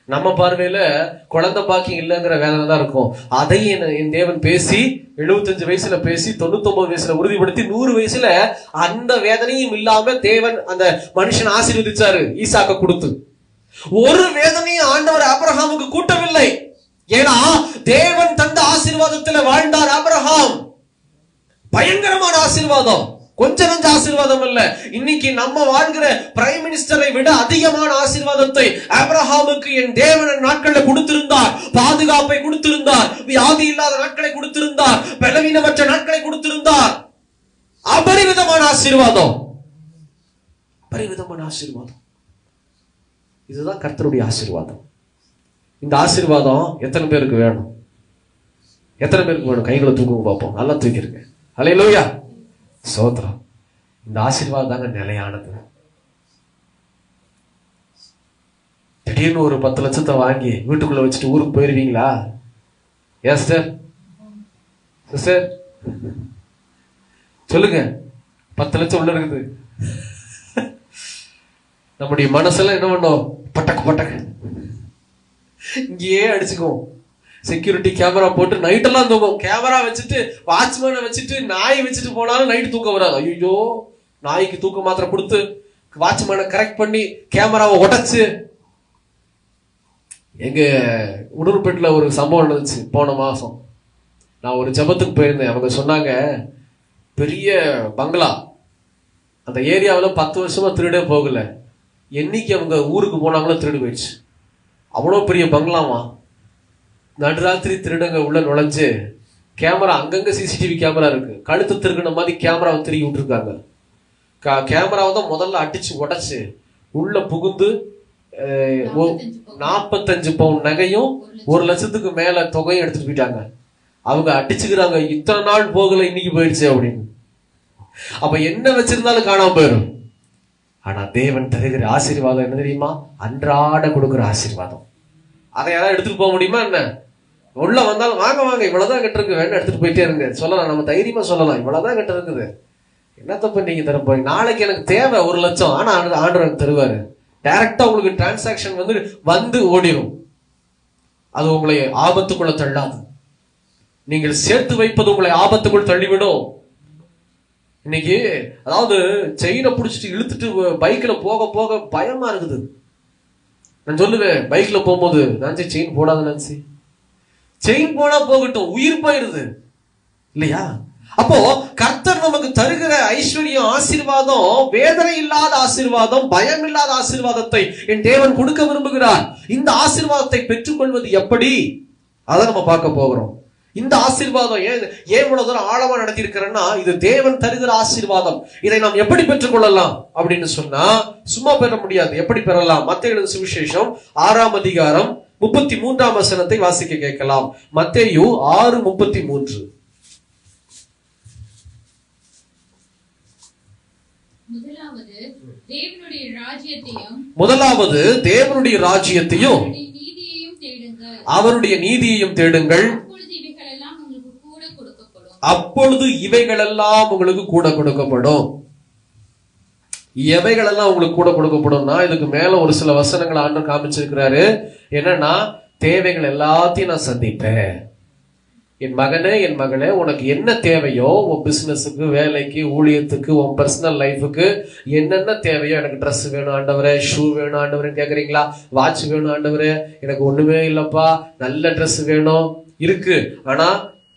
நம்ம பார்வையில குழந்தை பாக்கியம் இல்லைங்கிற வேதனை தான் இருக்கும். அதை என் தேவன் பேசி 75 வயசுல பேசி 99 வயசுல உறுதிப்படுத்தி 100 வயசுல அந்த வேதனையும் இல்லாம தேவன் அந்த மனுஷன் ஆசீர்வதிச்சாரு, ஈசாக்க கொடுத்து. ஒரு வேதனையும் ஆண்டவர் ஆபிரகாமுக்கு கூட்டவில்லை. ஏன்னா தேவன் தந்த ஆசீர்வாதத்துல வாழ்ந்தார் ஆபிரகாம். பயங்கரமான ஆசீர்வாதம், கொஞ்ச நஞ்ச ஆசீர்வாதம் இல்ல. இன்னைக்கு நம்ம வாழ்கிற பிரைம் மினிஸ்டரை விட அதிகமான ஆசீர்வாதத்தை ஆபிரகாமுக்கு என் தேவன் நாட்களை கொடுத்திருந்தார். பாதுகாப்பை கொடுத்திருந்தார், வியாதி இல்லாத நாட்களை கொடுத்திருந்தார், பலவீனமற்ற நாட்களை கொடுத்திருந்தார். அபரிவிதமான ஆசீர்வாதம், அபரிவிதமான ஆசீர்வாதம். இதுதான் கர்த்தருடைய ஆசீர்வாதம். இந்த ஆசீர்வாதம் எத்தனை பேருக்கு வேணும்? எத்தனை பேருக்கு வேணும்? கைகளை தூக்குங்க பார்ப்போம். நல்லா தூக்கிருங்க. அல்லேலூயா, சோத்ரம். இந்த ஆசீர்வாதம் தாங்க நிலையானது. திடீர்னு ஒரு 10 லட்சத்தை வாங்கி வீட்டுக்குள்ள வச்சுட்டு ஊருக்கு போயிருவீங்களா? எஸ் சார், சிஸ்டர் சொல்லுங்க. 10 லட்சம் உள்ள இருக்குது. நம்முடைய மனசெல்லாம் என்ன பண்ணோம்? பட்டக்கு பட்டக்கு இங்கேயே அடிச்சுக்குவோம். செக்யூரிட்டி கேமரா போட்டு நைட்டெல்லாம் தூங்கும். கேமரா வச்சுட்டு வாட்ச்மேனை வச்சுட்டு நாயை வச்சுட்டு போனாலும் நைட்டு தூக்கம் வராது. ஐயோ, நாய்க்கு தூக்க மாத்திரை கொடுத்து வாட்ச்மேனை கரெக்ட் பண்ணி கேமராவை உடைச்சு. எங்க உடுப்பேட்டில் ஒரு சம்பவம் நடந்துச்சு போன மாசம். நான் ஒரு ஜெபத்துக்கு போயிருந்தேன். அவங்க சொன்னாங்க, பெரிய பங்களா, அந்த ஏரியாவில் 10 வருஷமா திருடே போகல. என்னைக்கு அவங்க ஊருக்கு போனாங்களோ திருடு போயிடுச்சு. அவ்வளோ பெரிய பங்களாமா. நடுராத்திரி திருடங்க உள்ள நுழைஞ்சு கேமரா, அங்கங்க சிசிடிவி கேமரா இருக்கு, கழுத்து திருகின மாதிரி கேமராவை திருகி விட்டுருக்காங்க. கேமராவை தான் முதல்ல அடிச்சு உடைச்சு உள்ள புகுந்து 45 பவுன் நகையும் 1 லட்சத்துக்கு மேல தொகையும் எடுத்துட்டு போயிட்டாங்க. அவங்க அடிச்சுக்கிறாங்க, இத்தனை நாள் போகல, இன்னைக்கு போயிடுச்சு அப்படின்னு. அப்ப என்ன வச்சிருந்தாலும் காணாம போயிடும். ஆனா தேவன் தருகிற ஆசீர்வாதம் என்ன தெரியுமா? அன்றாட கொடுக்குற ஆசீர்வாதம். அதை யாராவது எடுத்துட்டு போக முடியுமா என்ன? உள்ள வந்தாலும் வாங்க வாங்க, இவ்வளவுதான் கிட்ட இருக்கு, வேணும் எடுத்துட்டு போயிட்டே இருங்க சொல்லலாம். நம்ம தைரியமா சொல்லலாம், இவ்வளவுதான் கிட்ட இருக்குது, என்னத்த பண்ணீங்க தர போய், நாளைக்கு எனக்கு தேவை 1 லட்சம். ஆனா ஆண்டவர் எனக்கு தருவாரு. டைரக்டா உங்களுக்கு டிரான்சாக்சன் வந்து ஓடிடும். அது உங்களை ஆபத்துக்குள்ள தள்ளாது. நீங்கள் சேர்த்து வைப்பது உங்களை ஆபத்துக்குள் தள்ளிவிடும். இன்னைக்கு அதாவது செயினை பிடிச்சிட்டு இழுத்துட்டு பைக்ல போக போக பயமா இருக்குது. நான் சொல்லுவேன், பைக்ல போகும்போது நான் செயின் போடாத நினைச்சு, செயின் போனா போகட்டும், உயிர் போயிருது இல்லையா? அப்போ கர்த்தர் நமக்கு தருகிற ஐஸ்வர்யம், ஆசீர்வாதம், வேதனை இல்லாத ஆசீர்வாதம், பயம் இல்லாத ஆசீர்வாதத்தை என் தேவன் கொடுக்க விரும்புகிறார். இந்த ஆசீர்வாதத்தை பெற்றுக்கொள்வது எப்படி, அதை நம்ம பார்க்க போகிறோம். இந்த ஆசீர்வாதம் ஏன் இவ்வளவு தூரம் ஆழமா நடத்தி இருக்கிறேன்னா, இது தேவன் தருகிற ஆசீர்வாதம். இதை நாம் எப்படி பெற்றுக்கொள்ளலாம் அப்படின்னு சொன்னா, சும்மா பெற முடியாது. எப்படி பெறலாம்? மத்தேயு எழுதின சுவிசேஷம் 6ஆம் அதிகாரம் 33ஆம் வசனத்தை வாசிக்க கேட்கலாம். மத்தேயு 6:33. முதலாவது தேவனுடைய ராஜ்யத்தையும் அவருடைய நீதியையும் தேடுங்கள், அப்பொழுது இவைகளெல்லாம் உங்களுக்கு கூட கொடுக்கப்படும். எவைகளெல்லாம் உங்களுக்கு கூட கொடுக்கப்படும்னா, இதுக்கு மேல ஒரு சில வசனங்கள் ஆண்டவர் காமிச்சிருக்கிறாரு. என்னன்னா, தேவைகள் எல்லாத்தையும் நான் சந்திப்பேன். என் மகனே, என் மகளே, உனக்கு என்ன தேவையோ, உன் பிசினஸுக்கு, வேலைக்கு, ஊழியத்துக்கு, உன் பர்சனல் லைஃபுக்கு என்னென்ன தேவையோ, எனக்கு ட்ரெஸ் வேணும் ஆண்டவரே, ஷூ வேணும் ஆண்டவரே கேக்குறீங்களா, வாட்ச் வேணும் ஆண்டவரே, எனக்கு ஒண்ணுமே இல்லப்பா, நல்ல ட்ரெஸ் வேணும் இருக்கு. ஆனா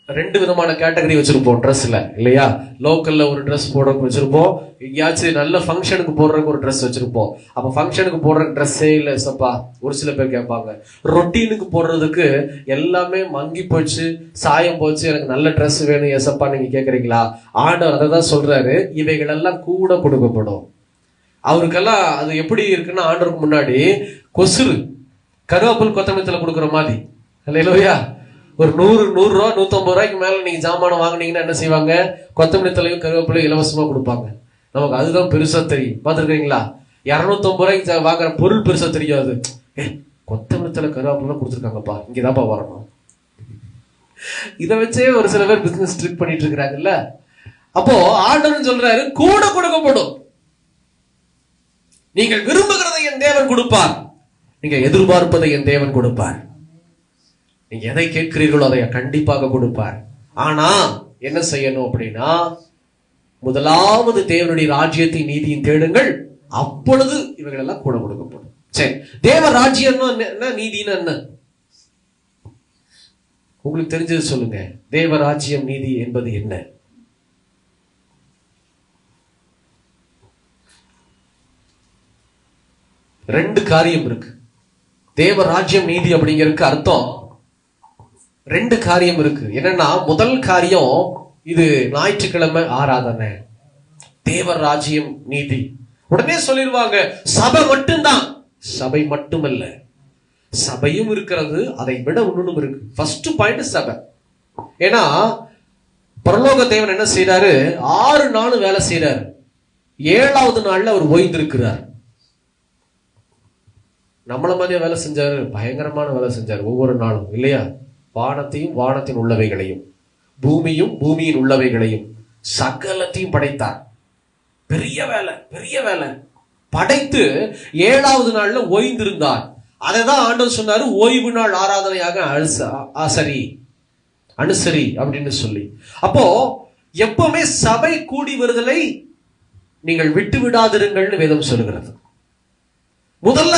2 விதமான கேட்டகரி வச்சிருப்போம் ட்ரெஸ்ல இல்லையா? லோக்கல்ல ஒரு ட்ரெஸ் போடுறதுக்கு வச்சிருப்போம், எங்கேயாச்சும் நல்ல ஃபங்க்ஷனுக்கு போடுறதுக்கு ஒரு ட்ரெஸ் வச்சிருப்போம். அப்ப ஃபங்க்ஷனுக்கு போடுறதுக்கு ட்ரெஸ்ஸே இல்லை சப்பா, ஒரு சில பேர் கேட்பாங்க. ரொட்டீனுக்கு போடுறதுக்கு எல்லாமே மங்கி போச்சு, சாயம் போச்சு, எனக்கு நல்ல ட்ரெஸ் வேணும் ஏசப்பா நீங்க கேக்குறீங்களா? ஆண்டவர் அதை தான் சொல்றாரு, இவைகள் எல்லாம் கூட கொடுக்கப்படும். அவருக்கெல்லாம் அது எப்படி இருக்குன்னா, ஆண்டவருக்கு முன்னாடி கொசுறு கருவேப்பில் கொத்தமல்லி கொடுக்குற மாதிரி இல்லையா? ஒரு 100 ரூபா 150 ரூபாய்க்கு மேல நீங்க ஜாமானம் வாங்கினீங்கன்னா என்ன செய்வாங்க? கொத்தமல்லி தலையும் கருவேப்பிலையும் இலவசமா கொடுப்பாங்க. நமக்கு அதுதான் பெருசா தெரியும். பாத்துருக்கீங்களா? 250 ரூபாய்க்கு வாங்குற பொருள் பெருசா தெரியாது. கொத்தமல்லி தலை கருவேப்பிலாம் கொடுத்துருக்காங்கப்பா, இங்கதான்ப்பா வரணும். இதை வச்சே ஒரு சில பேர் பிசினஸ் ட்ரிக் பண்ணிட்டு இருக்கிறாங்கல்ல. அப்போ ஆண்டவன் சொல்றாரு, கூட கொடுக்கப்படும். நீங்கள் விரும்புகிறதை என் தேவன் கொடுப்பார், நீங்க எதிர்பார்ப்பதை என் தேவன் கொடுப்பார். நீங்க எதை கேட்கிறீர்களோ அதை கண்டிப்பாக கொடுப்பார். ஆனா என்ன செய்யணும் அப்படின்னா, முதலாவது தேவனுடைய ராஜ்யத்தை நீதியும் தேடுங்கள், அப்பொழுது இவைகள் எல்லாம் கூட கொடுக்கப்படும். சரி, தேவ ராஜ்யம் என்ன, நீதினா என்ன? உங்களுக்கு தெரிஞ்சது சொல்லுங்க. தேவ ராஜ்யம் நீதி என்பது என்ன? ரெண்டு காரியம் இருக்கு. தேவ ராஜ்யம் நீதி அப்படிங்கிறதுக்கு அர்த்தம் 2 காரியம் இருக்கு. என்னன்னா, முதல் காரியம், இது ஞாயிற்றுக்கிழமை ஆராதனை, தேவ ராஜ்யம் நீதி. உடனே சொல்லிடுவாங்க, சபை மட்டும்தான். சபை மட்டுமல்ல, சபையும் இருக்கிறது, அதை விட ஒண்ணும் இருக்கு. ஃபர்ஸ்ட் பாயிண்ட் சபை. ஏன்னா பரலோக தேவன் என்ன செய்யறாரு? 6 நாள் வேலை செய்யறாரு, 7வது நாள்ல அவர் ஓய்ந்திருக்கிறார். நம்மள மாதிரியே வேலை செஞ்சாரு, பயங்கரமான வேலை செஞ்சாரு ஒவ்வொரு நாளும் இல்லையா? வானத்தையும் வானத்தின் உள்ளவைகளையும், பூமியும் பூமியின் உள்ளவைகளையும், சகலத்தையும் படைத்தார். பெரிய வேலை, பெரிய வேலை. படைத்து 7வது நாள்ல ஓய்ந்திருந்தார். அதைதான் ஆண்டவர் சொன்னாரு, ஓய்வு நாள் ஆராதனையாக அனுசரி அப்படின்னு சொல்லி. அப்போ எப்பவுமே சபை கூடி வருதலை நீங்கள் விட்டு விடாதிருங்கள்னு வேதம் சொல்லுகிறது. முதல்ல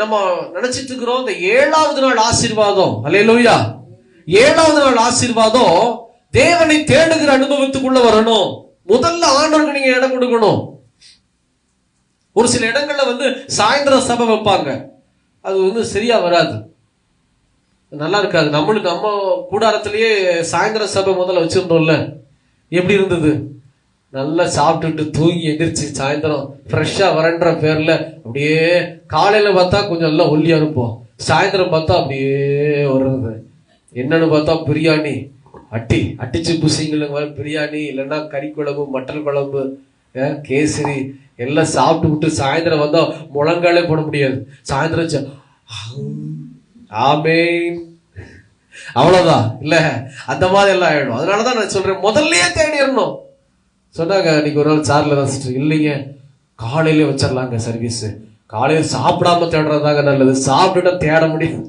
நம்ம நினைச்சிட்டு இருக்கிறோம் இந்த 7வது நாள் ஆசீர்வாதம், அல்லேலூயா, 7வது நாள் ஆசீர்வாதம் தேவனை தேடுகிற அனுபவத்துக்குள்ள வரணும். முதல்ல ஆண்டவருக்கு நீங்க இடம் கொடுக்கணும். ஒரு சில இடங்கள்ல சாயந்தரம் சபை வைப்பாங்க, அது சரியா வராது, நல்லா இருக்காது. நம்ம கூடாரத்திலேயே சாயந்தரம் சபை முதல்ல வச்சிருந்தோம்ல, எப்படி இருந்தது? நல்லா சாப்பிட்டுட்டு தூங்கி எந்திரிச்சு சாயந்தரம் ஃப்ரெஷ்ஷா வரன்ற பேர்ல அப்படியே காலையில பார்த்தா கொஞ்சம் நல்லா ஒல்லியா இருப்போம், சாயந்தரம் பார்த்தா அப்படியே வருது. என்னன்னு பார்த்தா பிரியாணி, அட்டிச்சு புசிங்களுக்கு பிரியாணி, இல்லைன்னா கறி குழம்பு, மட்டன் குழம்பு, கேசரி எல்லாம் சாப்பிட்டு விட்டு சாயந்தரம் வந்தா முழங்காலே போட முடியாது. சாயந்தரம் ஆமேன் அவ்வளவுதான் இல்ல, அந்த மாதிரி எல்லாம் ஆயிடும். அதனாலதான் நான் சொல்றேன், முதல்லயே தேடிடணும். சொன்னாங்க இன்னைக்கு ஒரு நாள் சார்ல தான் சிஸ்டர், இல்லைங்க காலையில வச்சிடலாங்க சர்வீஸ், காலையில சாப்பிடாம தேடுறதாங்க நல்லது, சாப்பிட்டுட்டா தேட முடியும்.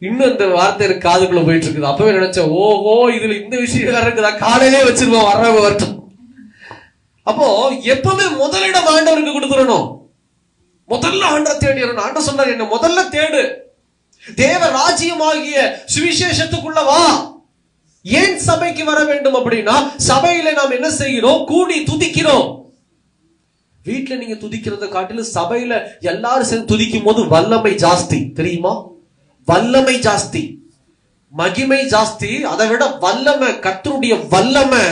இன்னும் இந்த வார்த்தை எனக்கு காதுக்குள்ள போயிட்டு இருக்குது. அப்பவே நினைச்சேன், ஓஹோ இதுல இந்த விஷயம் இருக்குதா, காலையிலே வச்சிருவோம், வர்றவங்க வரட்டும். அப்போ எப்பவுமே முதலிடம் ஆண்டவருக்கு கொடுத்துடணும். முதல்ல ஆண்டவர் தேடிடணும். ஆண்டவர் சொன்னார், என்ன முதல்ல தேடு, தேவ ராஜ்யமாகிய சுவிசேஷத்துக்குள்ள வா. ஏன் சபைக்கு வர வேண்டும் அப்படின்னா, சபையில நாம் என்ன செய்கிறோம்? கூடி துதிக்கிறோம். வீட்டுல நீங்க துதிக்கிறத காட்டிலும் சபையில எல்லாரும் சேர்ந்து துதிக்கும் போது வல்லமை ஜாஸ்தி, தெரியுமா? வல்லமை ஜாஸ்தி, மகிமை ஜாஸ்தி. அதை விட வல்லமை, கர்த்தருடைய வல்லமை,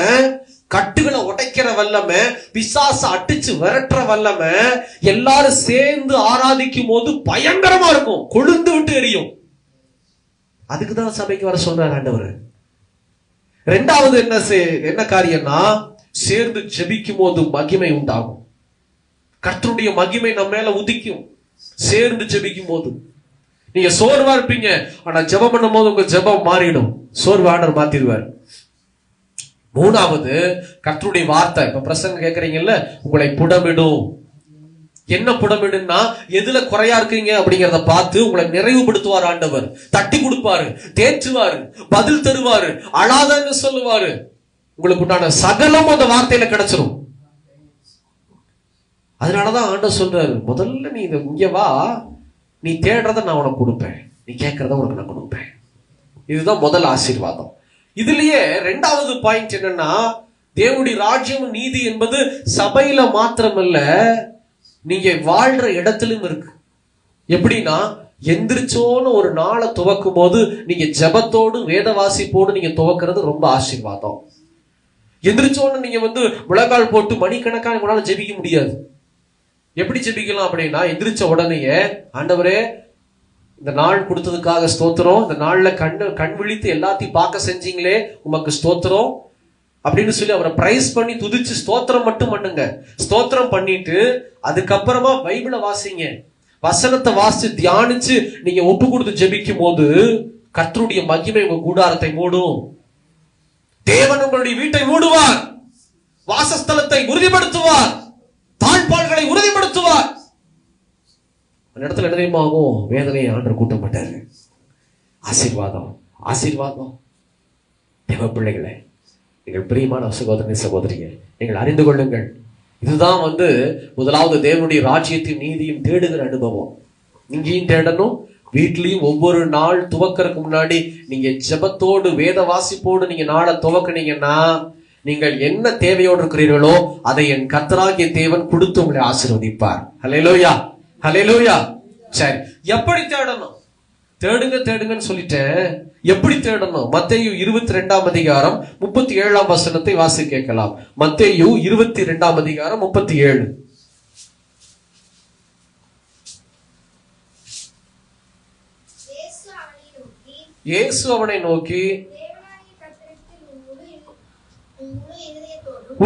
கட்டுகளை உடைக்கிற வல்லமை, பிசாச அடிச்சு விரட்டுற வல்லமை, எல்லாரும் சேர்ந்து ஆராதிக்கும் போது பயங்கரமா இருக்கும், கொழுந்து விட்டு எரியும். அதுக்குதான் சபைக்கு வர சொல்றாரு ஆண்டவர். ரெண்டாவது என்ன காரியம்னா, சேர்ந்து ஜெபிக்கும் போது மகிமை உண்டாகும். கர்த்தருடைய மகிமை நம்ம மேல உதிக்கும் சேர்ந்து ஜெபிக்கும் போது. நீங்க சோர்வா இருப்பீங்க, ஆனா ஜெபம் பண்ணும் போது உங்க ஜெபம் மாறிடும், சோர்வு ஆண்டவர் மாத்திடுவார். மூணாவது கர்த்தருடைய வார்த்தை. இப்ப பிரசங்க கேக்குறீங்கல்ல, உங்களை புடமிடும். என்ன புடமிடுன்னா, எதுல குறையா இருக்கீங்க அப்படிங்கறத பார்த்து உங்களை நிறைவுபடுத்துவார் ஆண்டவர். தட்டி கொடுப்பாரு, தேற்றுவாரு, பதில் தருவாரு, அழாதன்னு சொல்லுவாரு. உங்களுக்கு உண்டான சகலம் அந்த வார்த்தையில கிடைச்சிரும். அதனாலதான் ஆண்டவர் சொல்றாரு, முதல்ல நீ இங்க வா, நீ தேடுறத நான் உனக்கு கொடுப்பேன், நீ கேட்கறத உனக்கு நான் கொடுப்பேன். இதுதான் முதல் ஆசீர்வாதம். இதுலயே ரெண்டாவது பாயிண்ட் என்னன்னா, தேவனுடைய ராஜ்யம் நீதி என்பது சபையில மாத்திரமல்ல, நீங்க வாழ்ற இடத்திலும் இருக்கு. எப்படின்னா, எந்திரிச்சோன்னு ஒரு நாளை துவக்கும் போது நீங்க ஜெபத்தோடு வேத வாசிப்போடு நீங்க துவக்கிறது ரொம்ப ஆசீர்வாதம். எந்திரிச்சோன்னு நீங்க முழங்கால் போட்டு மணிக்கணக்கான உங்களால ஜெபிக்க முடியாது. எப்படி ஜெபிக்கலாம் அப்படின்னா, எந்திரிச்ச உடனேயே ஆண்டவரே இந்த நாள் கொடுத்ததுக்காக ஸ்தோத்திரம், இந்த நாள்ல கண் விழித்து எல்லாத்தையும் பார்க்க செஞ்சீங்களே உமக்கு ஸ்தோத்திரம் அப்படின்னு சொல்லி அவரை பிரைஸ் பண்ணி துதிச்சு ஸ்தோத்திரம் மட்டும் பண்ணுங்க. ஸ்தோத்திரம் பண்ணிட்டு அதுக்கப்புறமா பைபிளை வாசிங்க. வசனத்தை வாசிச்சு தியானிச்சு நீங்க ஒப்பு கொடுத்து ஜெபிக்கும் போது கர்த்தருடைய மகிமை உங்க கூடாரத்தை மூடும். தேவன் உங்களுடைய வீட்டை மூடுவார், வாசஸ்தலத்தை உறுதிப்படுத்துவார், தாழ்பாள்களை உறுதிப்படுத்துவார். அந்த இடத்துல என்னதையுமாகும், வேதனையை ஆண்டவர் கூட்ட மாட்டாரு. ஆசீர்வாதம், ஆசீர்வாதம். தேவ பிள்ளைகளே, நீங்கள் பிரியமான சகோதரனே சகோதரியே, நீங்கள் அறிந்து கொள்ளுங்கள், இதுதான் முதலாவது தேவனுடைய ராஜ்யத்தையும் நீதியும் தேடுகிற அனுபவம். நீங்கயும் தேடணும், வீட்லயும் ஒவ்வொரு நாள் துவக்கறதுக்கு முன்னாடி நீங்க ஜெபத்தோடு வேத வாசிப்போடு நீங்க நாளை துவக்கினீங்கன்னா, நீங்கள் என்ன தேவையோடு இருக்கிறீர்களோ அதை என் கர்த்தராகிய தேவன் கொடுத்து உங்களை ஆசீர்வதிப்பார். ஹல்லேலூயா, ஹல்லேலூயா. சரி, எப்படி தேடணும்? தேடுங்க தேடுங்கன்னு சொல்லிட்டேன். எப்படி தேடணும்? மத்தேயு 22ஆம் அதிகாரம் 37ஆம் வசனத்தை வாசி கேட்கலாம். மத்தேயு 22ஆம் அதிகாரம் 37. இயேசு அவனை நோக்கி,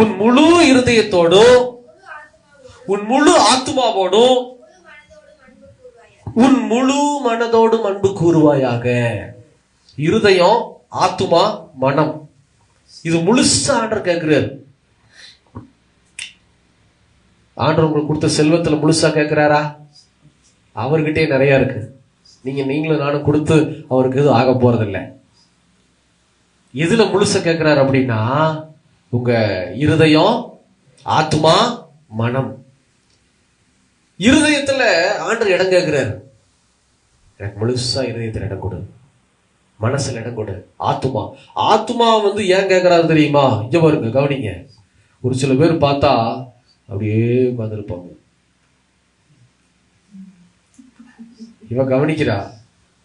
உன் முழு இருதயத்தோடும் உன் முழு ஆத்துமாவோடும் உன் முழு மனதோடும் அன்பு கூறுவாயாக. இருதயம், ஆத்துமா, மனம், இது முழுசா ஆண்டவர் கேட்கிறார். ஆண்டவர் உங்களுக்கு கொடுத்த செல்வத்துல முழுசா கேட்கிறாரா? அவர்கிட்டே நிறைய இருக்கு. நீங்களும் நானும் கொடுத்து அவருக்கு எதுவும் ஆக போறதில்லை. எதுல முழுச கேட்கிறாரு அப்படின்னா, உங்க இருதயம், ஆத்மா, மனம். இருதயத்துல ஆண்டவர் இடம் கேட்கிறாரு. எனக்கு முழுசா இருதயத்துல இடம் கொடு, மனசுல இடம் கொடு. ஆத்மா வந்து ஏன் கேட்கறாரு தெரியுமா? இங்க பாருங்க, கவனிங்க. ஒரு சில பேர் பார்த்தா அப்படியே உட்கார்ந்துருப்பாங்க. இவன் கவனிக்கிறா,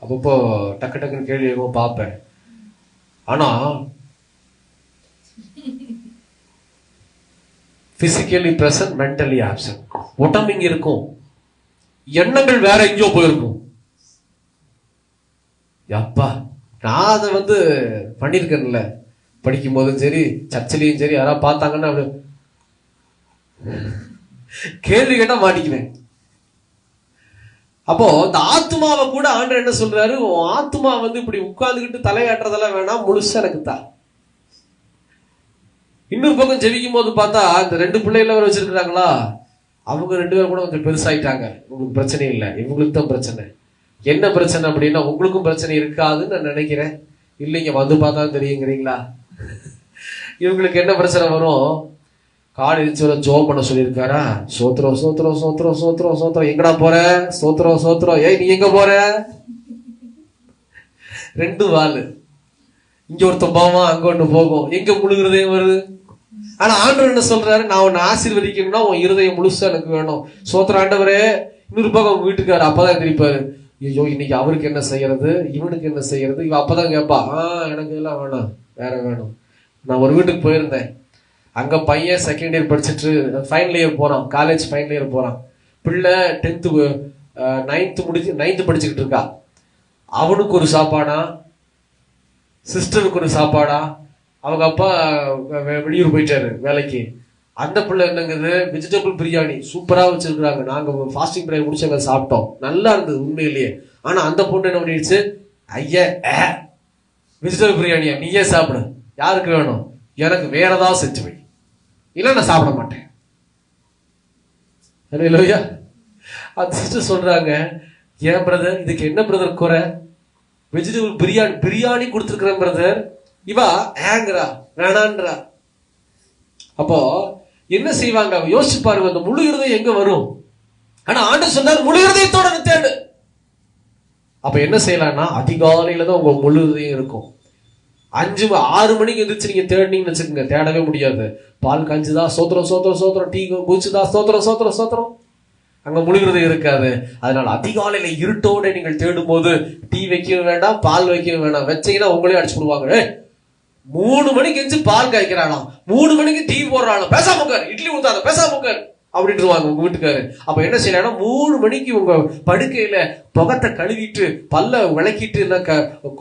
அப்பப்போ டக்கு டக்குன்னு கேள்வி பார்ப்பேன். ஆனா பிசிக்கலி பிரசன்ட், மென்டலி ஆப்சன்ட். உடம்பு இங்க இருக்கும், எண்ணங்கள் வேற எங்கேயோ போயிருக்கும். அப்பா, நான் அதை வந்து பண்ணிருக்கேன்ல, படிக்கும் போதும் சரி, சர்ச்சிலையும் சரி, யாராவது பார்த்தாங்கன்னா அப்படி கேள்வி கேட்டா மாட்டிக்குவேன். அப்போ இந்த ஆத்மாவை கூட ஆண்டவர் என்ன சொல்றாரு? ஆத்மா வந்து இப்படி உட்கார்ந்துக்கிட்டு தலையாட்டுறதெல்லாம் வேணாம், முழுசா எனக்கு தான். இன்னொரு பக்கம் ஜெபிக்கும் போது பார்த்தா இந்த 2 பிள்ளைகளை வச்சிருக்கிறாங்களா, அவங்க 2 பேரும் கூட கொஞ்சம் பெருசாயிட்டாங்க. உங்களுக்கு பிரச்சனை இல்லை, இவங்களுக்கு தான் பிரச்சனை. என்ன பிரச்சனை அப்படின்னா, உங்களுக்கும் பிரச்சனை இருக்காதுன்னு நான் நினைக்கிறேன். இல்லைங்க, வந்து பார்த்தா தெரியுங்கிறீங்களா? இவங்களுக்கு என்ன பிரச்சனை வரும்? காலேஜ் ஜோம் பண்ண சொல்லியிருக்காரா? சோத்திரம் சோத்திரம் சோத்திரம் சோத்திரம் சோத்திரம். எங்கடா போற? சோத்திரம் சோத்திரம். ஏய், நீ எங்க போற? 2 வாள். இங்க ஒருத்தன் போவான், அங்க ஒண்ணு போகும். எங்க முழு இருதயம் வருது? ஆனா ஆண்டவர் என்ன சொல்றாரு? நான் உன்னை ஆசீர்வதிக்கணும்னா உன் இருதயம் முழுசா எனக்கு வேணும். சோத்திரம் ஆண்டவரே. இன்னொரு பக்கம் வீட்டுக்காரு அப்பதான் தெரிப்பாரு, ஐயோ இன்னைக்கு அவருக்கு என்ன செய்யறது, இவனுக்கு என்ன செய்யறது. இவ அப்பதான் கேட்பா, எனக்கு எல்லாம் வேணாம், வேற வேணும். நான் ஒரு வீட்டுக்கு போயிருந்தேன். அங்க பையன் 2nd இயர் படிச்சுட்டு ஃபைனல் இயர் போறான், காலேஜ் ஃபைனல் இயர் போறான். பிள்ளை 10th 9th முடிச்சு 9th படிச்சுக்கிட்டு இருக்கா. அவனுக்கு ஒரு சாப்பாடா, சிஸ்டருக்கு ஒரு சாப்பாடா. அவங்க அப்பா வெளியூர் போயிட்டாரு வேலைக்கு. அந்த பிள்ளை என்னங்குது, வெஜிடபிள் பிரியாணி சூப்பரா வச்சிருக்காங்க. நாங்க ஃபாஸ்டிங் பிரேயர் முடிச்சவங்க சாப்பிட்டோம், நல்லா இருந்தது உண்மையிலேயே. ஆனா அந்த பொண்ணு என்ன பண்ணிடுச்சு, ஐயா வெஜிடபிள் பிரியாணியா, நீயே சாப்பிடு. யாருக்கு வேணும்? எனக்கு வேற ஏதாவது செஞ்சு வை, இல்ல நான் சாப்பிட மாட்டேன். அந்த சிஸ்டர் சொல்றாங்க, ஏன் பிரதர், இதுக்கு என்ன பிரதர் குறை? வெஜிடபிள் பிரியாணி கொடுத்துருக்கிறேன் பிரதர். இவா ஏங்கிறா, வேணான்றா. அப்போ என்ன செய்வாங்க? யோசிச்சு பாருங்க, அந்த முழு இருதயம் எங்க வரும்? ஆனா ஆண்டவர் சொன்னார், முழு இருதயத்தோட தேடு. அப்ப என்ன செய்யலாம்னா, அதிகாலையில தான் உங்க முழு இருதயம் இருக்கும். 5-6 மணிக்கு எந்திரிச்சு நீங்க தேடினீங்கன்னு வச்சுக்கோங்க, தேடவே முடியாது. பால் காஞ்சுதா, சோத்திரம் சோத்திரம் சோத்திரம். டீ குடிச்சுதா, சோத்திரம் சோத்திரம் சோத்திரம். அங்க முழுகிறது இருக்காது. அதனால அதிகாலையில இருட்டோட நீங்கள் தேடும் போது டீ வைக்கவும் வேண்டாம், பால் வைக்கவும் வேண்டாம். வச்சீங்கன்னா உங்களே அடிச்சு விடுவாங்க. 3 மணிக்கு எஞ்சி பால் காய்க்கிறாளாம், 3 மணிக்கு டீ போடுறாளாம், பேசாம உட்கார், இட்லி ஊத்தாத, பேசாம உட்கார் அப்படின்ட்டுருவாங்க உங்க வீட்டுக்காரு. அப்ப என்ன செய்யலாம்? 3 மணிக்கு உங்க படுக்கையில புகத்தை கழுவிட்டு பல்ல விளக்கிட்டு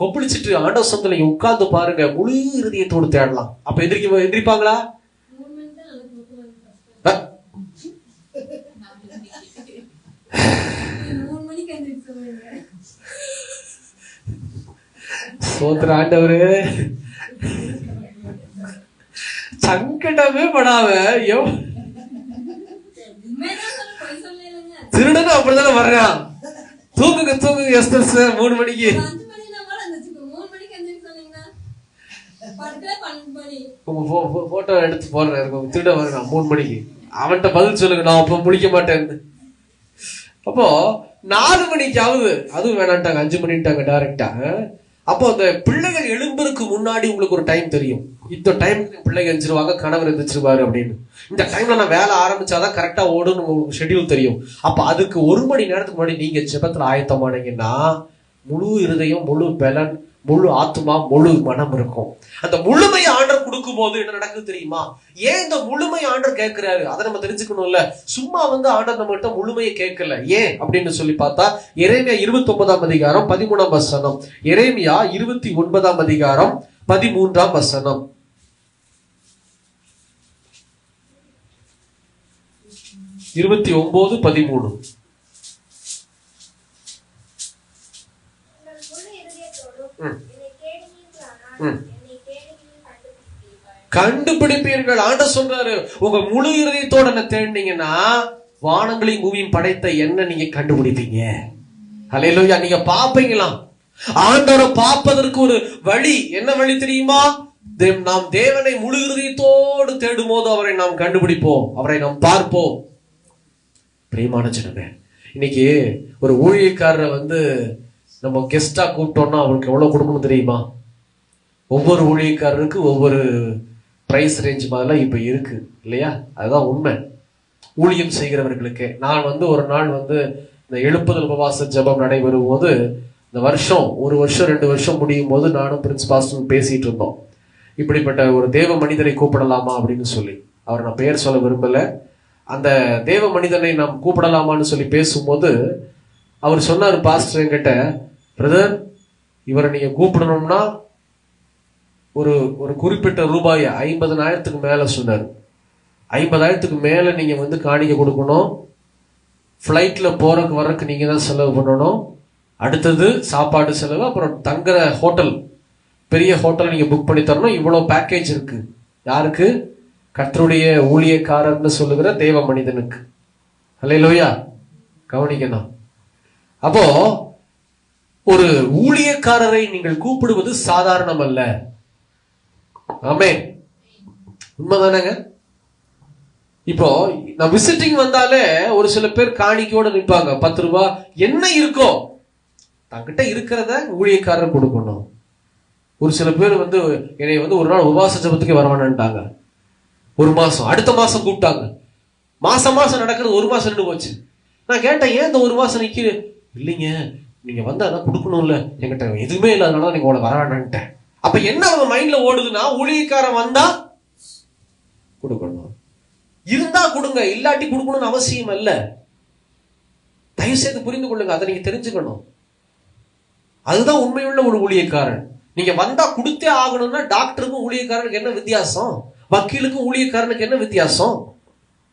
கொப்பளிச்சுட்டு ஆண்டவர் சந்தில உட்கார்ந்து பாருங்க, முழு இருதயத்தோடு தேடலாம். அப்ப எந்திரிப்பாங்களா? சோத்திர ஆண்டவரு, சங்கடமே படாம திருடனும் அப்படித்தானே வர்றான். தூங்குங்க தூங்குங்க எஸ்தர் சார், 3 மணிக்கு உங்க போட்டோ எடுத்து போடுறேன். திருட வர்றான் 3 மணிக்கு. அவன்கிட்ட பதில் சொல்லுங்க, நான் அப்ப முடிக்க மாட்டேன். அப்போ 4 மணிக்காவது, அதுவும் வேணான்ட்டாங்க, 5 மணிட்டாங்க டைரக்டா. அப்போ அந்த பிள்ளைகள் எழும்புறதுக்கு முன்னாடி உங்களுக்கு ஒரு டைம் தெரியும். இந்த டைமுக்கு பிள்ளைங்க எழுந்திருவாங்க, கணவர் எழுந்திருச்சிருவாரு அப்படின்னு. இந்த டைம்ல நான் வேலை ஆரம்பிச்சாதான் கரெக்டா ஓடுன்னு உங்களுக்கு ஷெட்யூல் தெரியும். அப்ப அதுக்கு 1 மணி நேரத்துக்கு முன்னாடி நீங்க ஜெபத்துல ஆயத்தமானீங்கன்னா முழு இருதயம், முழு பலன், முழு ஆத்மா, முழு மனம் இருக்கும். அந்த முழுமை ஆண்டர் கொடுக்கும் போது என்ன நடக்குது தெரியுமா? ஏன் இந்த முழுமை ஆண்டர் கேட்கிறாரு அதை நம்ம தெரிஞ்சுக்கணும்ல. சும்மா ஆண்டர் நம்ம கிட்ட முழுமையை கேட்கல. ஏன் அப்படின்னு சொல்லி பார்த்தா, எரேமியா 29ஆம் அதிகாரம் 13ஆம் வசனம். எரேமியா 29ஆம் அதிகாரம் 13ஆம் வசனம். இருபத்தி 19:13. கண்டுபிடிப்பீர்கள். ஆண்டவர் சொல்றாரு, உங்க முழு இருதயத்தோட தேடினீங்கன்னா வானங்களையும் பூமியும் படைத்த என்ன நீங்க கண்டுபிடிப்பீங்க? ஹல்லேலூயா. நீங்க பாப்பீங்களாம். ஆண்டவரை பார்ப்பதற்கு ஒரு வழி. என்ன வழி தெரியுமா? நாம் தேவனை முழு இருதயத்தோடு தேடும் போது அவரை நாம் கண்டுபிடிப்போம், அவரை நாம் பார்ப்போம். பிரியமான ஜனமே, இன்னைக்கு ஒரு ஊழியக்காரரை நம்ம கெஸ்டா கூப்பிட்டோம்னா அவருக்கு எவ்வளவு கொடுக்கணும் தெரியுமா? ஒவ்வொரு ஊழியக்காரருக்கு ஒவ்வொரு பிரைஸ் ரேஞ்ச் மாதிரிலாம் இப்ப இருக்கு இல்லையா? அதுதான் உண்மை. ஊழியம் செய்கிறவர்களுக்கு நான் ஒரு நாள் இந்த எழுப்புதல் உபவாச ஜெபம் நடைபெறும் போது, இந்த வருஷம் 1 வருஷம் 2 வருஷம் முடியும் போது நானும் பிரின்ஸ் பாஸ்டரும் பேசிட்டு இருந்தோம். இப்படிப்பட்ட ஒரு தேவ மனிதரை கூப்பிடலாமா அப்படின்னு சொல்லி. அவர் நான் பெயர் சொல்ல விரும்பல. அந்த தேவ மனிதனை நாம் கூப்பிடலாமான்னு சொல்லி பேசும்போது அவர் சொன்னார், பாஸ்டர் என்கிட்ட, பிரதர் இவரை நீங்க கூப்பிடணும்னா ஒரு குறிப்பிட்ட ரூபாய் 50,000க்கு மேல சொன்னார். 50,000க்கு மேல நீங்க காணிக்க கொடுக்கணும். ஃப்ளைட்ல போறதுக்கு வர்றதுக்கு நீங்க தான் செலவு பண்ணணும். அடுத்தது சாப்பாடு செலவு, அப்புறம் தங்குற ஹோட்டல், பெரிய ஹோட்டல் நீங்க புக் பண்ணி தரணும். இவ்வளவு பேக்கேஜ் இருக்கு. யாருக்கு? கர்த்தருடைய ஊழியக்காரர்னு சொல்லுகிற தேவ மனிதனுக்கு. ஹல்லேலூயா. கவனிக்கணும். அப்போ ஒரு ஊழியக்காரரை நீங்கள் கூப்பிடுவது சாதாரணம் அல்ல. ஆமென். உண்மைதானங்க? இப்போ நான் விசிட்டிங் வந்தாலே ஒரு சில பேர் காணிக்கையோட நிற்பாங்க. 10 ரூபாய் என்ன இருக்கோ தங்கிட்ட இருக்கிறத ஊழியக்காரர் கொடுக்கணும். ஒரு சில பேர் என்னை ஒரு நாள் உபவாச ஜெபத்துக்கே வரவானான்ட்டாங்க. 1 மாசம், அடுத்த மாசம் கூப்பிட்டாங்க. மாசம் நடக்கிறது 1 மாசம் நின்று போச்சு. நான் கேட்டேன், ஏன் இந்த 1 மாசம் நிக்கிது? இல்லைங்க, நீங்க அதான் கொடுக்கணும்ல, என்கிட்ட எதுவுமே இல்லாதனால நீங்க உங்களை வரவானான்ட்டேன். அப்ப என்ன அவங்க மைண்ட்ல ஓடுதுன்னா, ஊழியக்காரன் வந்தா கொடுக்கணும், இருந்தா கொடுங்க, இல்லாட்டி கொடுக்கணும்னு அவசியம் அல்ல. தயவு செய்து புரிந்து கொள்ளுங்க, அதை நீங்க தெரிஞ்சுக்கணும். அதுதான் உண்மையுள்ள ஒரு ஊழியக்காரன். நீங்க வந்தா கொடுத்தே ஆகணும்னா டாக்டருக்கும் ஊழியக்காரனுக்கு என்ன வித்தியாசம்? வக்கீலுக்கும் ஊழியக்காரனுக்கு என்ன வித்தியாசம்?